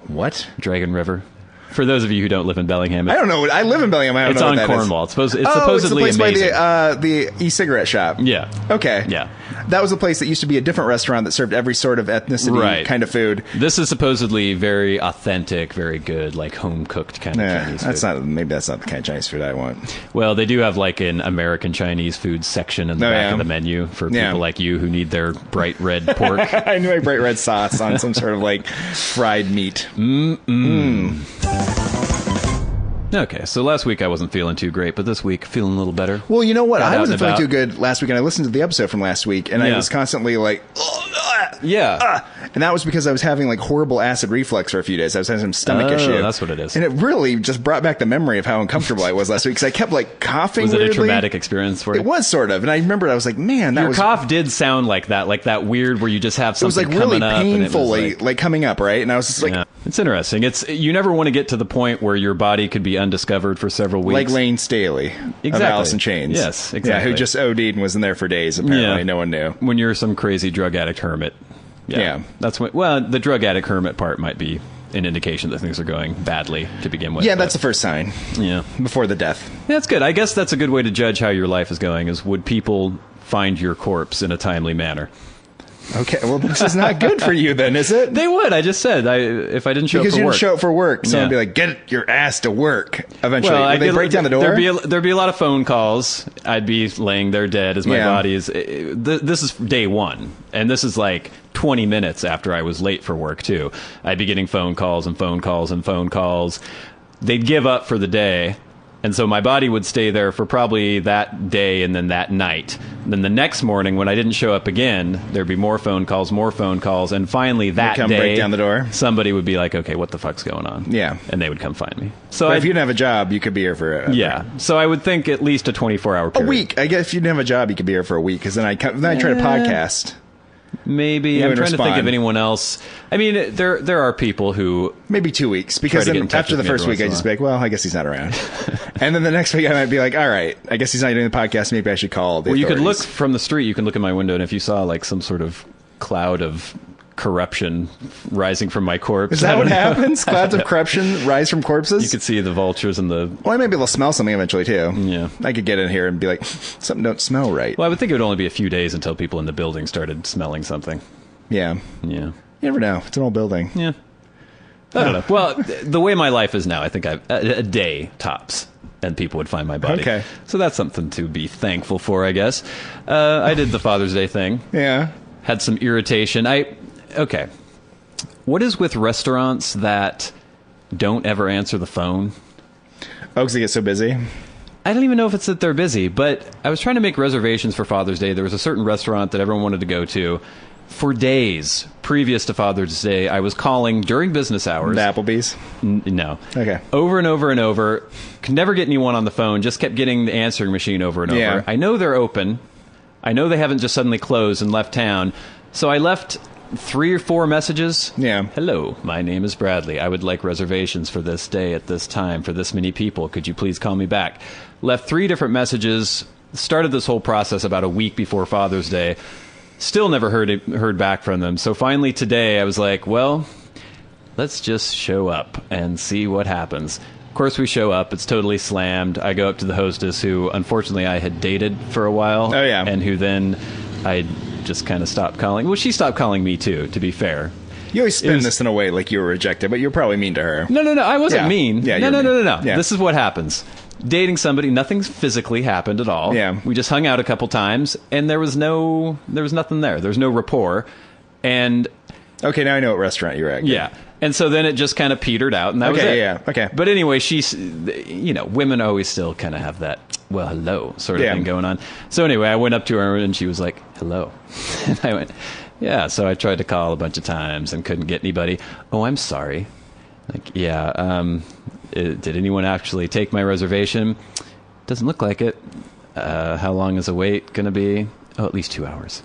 What? Dragon River. For those of you who don't live in Bellingham, I don't know. I live in Bellingham. I don't it's know on what that is. Cornwall. It's supposedly it's the place amazing. by the e-cigarette shop. Yeah. Okay. Yeah. That was a place that used to be a different restaurant that served every sort of ethnicity Right. kind of food. This is supposedly very authentic, very good, like home-cooked kind of Yeah, Chinese that's food. not. Maybe that's not the kind of Chinese food I want. Well, they do have like an American Chinese food section in the back yeah. of the menu for people Yeah. like you who need their bright red pork. I knew a bright red sauce on some sort of like fried meat. Okay, so last week I wasn't feeling too great, but this week feeling a little better. Well, you know what? Got I out wasn't and feeling about. too good last week, and I listened to the episode from last week, and I Yeah. was constantly like, And that was because I was having like horrible acid reflux for a few days. I was having some stomach issue. That's what it is. And it really just brought back the memory of how uncomfortable I was last week because I kept like coughing. Was it weirdly. a traumatic experience for you? It was sort of. And I remembered I was like, man, Your cough did sound like that weird where you just have something it was like really coming up and it was painfully like coming up, right? And I was just like, yeah. It's interesting. You never want to get to the point where your body could be undiscovered for several weeks. like Lane Staley of Alice in Chains. Yes, exactly. Yeah, who just OD'd and was in there for days, apparently. No one knew. When you're some crazy drug addict hermit. Yeah. That's what, well, the drug addict hermit part might be an indication that things are going badly to begin with. Yeah, that's the first sign. Yeah. Before the death. Yeah, that's good. I guess that's a good way to judge how your life is going, is would people find your corpse in a timely manner? Okay, well, this is not good for you then, is it? They would. I just said if I didn't show because up for you work. didn't show up for work, someone would be Yeah. like, "Get your ass to work." Eventually, Well, would they break down the door? There'd be a lot of phone calls. I'd be laying there dead as my body is. This is day one, and this is like 20 minutes after I was late for work too. I'd be getting phone calls and phone calls and phone calls. They'd give up for the day. And so my body would stay there for probably that day and then that night. And then the next morning, when I didn't show up again, there'd be more phone calls, and finally that come day, break down the door. Somebody would be like, "Okay, what the fuck's going on?" Yeah. And they would come find me. So But if you didn't have a job, you could be here for yeah. So I would think at least a 24-hour a period. week. I guess if you didn't have a job, you could be here for a week. Because then I try to podcast. Maybe. You I'm would trying to think respond. of anyone else. I mean, there are people who... Maybe 2 weeks, because Try to get then in touch after the with me first every week, I once just in be a like, well, I guess he's not around. And then the next week, I might be like, all right, I guess he's not doing the podcast. Maybe I should call the Well, you could look authorities. from the street. You can look at my window, and if you saw like some sort of cloud of corruption rising from my corpse... Is that what happens? Clouds of corruption rise from corpses? You could see the vultures and the... Well, I might be able to smell something eventually, too. Yeah. I could get in here and be like, something don't smell right. Well, I would think it would only be a few days until people in the building started smelling something. Yeah. Yeah. You never know. It's an old building. Yeah. I don't know. Well, the way my life is now, I think a day tops, and people would find my body. Okay. So that's something to be thankful for, I guess. I did the Father's Day thing. Yeah. Had some irritation. Okay. What is with restaurants that don't ever answer the phone? Oh, because they get so busy? I don't even know if it's that they're busy, but I was trying to make reservations for Father's Day. There was a certain restaurant that everyone wanted to go to. For days previous to Father's Day, I was calling during business hours. The Applebee's? No. Okay. Over and over and over. Could never get anyone on the phone. Just kept getting the answering machine over and Yeah. over. I know they're open. I know they haven't just suddenly closed and left town. So I left 3 or 4 messages. Yeah. Hello, my name is Bradley. I would like reservations for this day at this time for this many people. Could you please call me back? Left 3 different messages. Started this whole process about a week before Father's Day. Still never heard back from them. So finally today I was like, well, let's just show up and see what happens. Of course we show up. It's totally slammed. I go up to the hostess, who unfortunately I had dated for a while. Oh, yeah. And who then I just kind of stopped calling. Well, she stopped calling me too, to be fair. You always spin was- this in a way like you were rejected, but you're probably mean to her. No, I wasn't Yeah. mean. Yeah, no, you're mean. no. Yeah. This is what happens. Dating somebody, nothing's physically happened at all. Yeah. We just hung out a couple times, and there was nothing there. There's no rapport. And Okay, now I know what restaurant you're at. yeah. And so then it just kind of petered out, and that was Okay, it. yeah, okay. But anyway, women always still kind of have that, well, hello sort of Yeah. thing going on. So anyway, I went up to her, and she was like, hello. And I went, yeah. So I tried to call a bunch of times and couldn't get anybody. Oh, I'm sorry. Like, yeah, did anyone actually take my reservation? Doesn't look like it. How long is the wait going to be? Oh, at least 2 hours.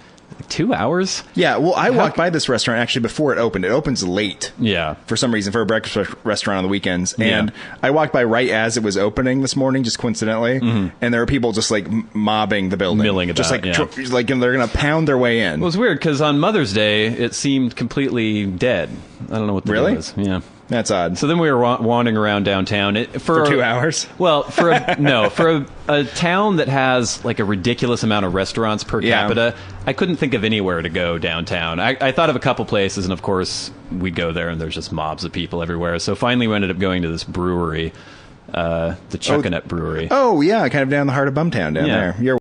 2 hours? Yeah, well, I walked by this restaurant actually before it opened. It opens late. Yeah. For some reason, for a breakfast restaurant on the weekends. And Yeah. I walked by right as it was opening this morning, just coincidentally. And there were people just like mobbing the building. Milling just about, like, yeah. like they're going to pound their way in. Well, it was weird because on Mother's Day, it seemed completely dead. I don't know what the Really? deal is. Yeah. That's odd. So then we were wandering around downtown. For 2 hours? Well, for a town that has like a ridiculous amount of restaurants per Yeah. capita, I couldn't think of anywhere to go downtown. I thought of a couple places, and of course we go there, and there's just mobs of people everywhere. So finally, we ended up going to this brewery, the Chuckanut Brewery. Oh, yeah, kind of down the heart of Bumtown down Yeah. there. You're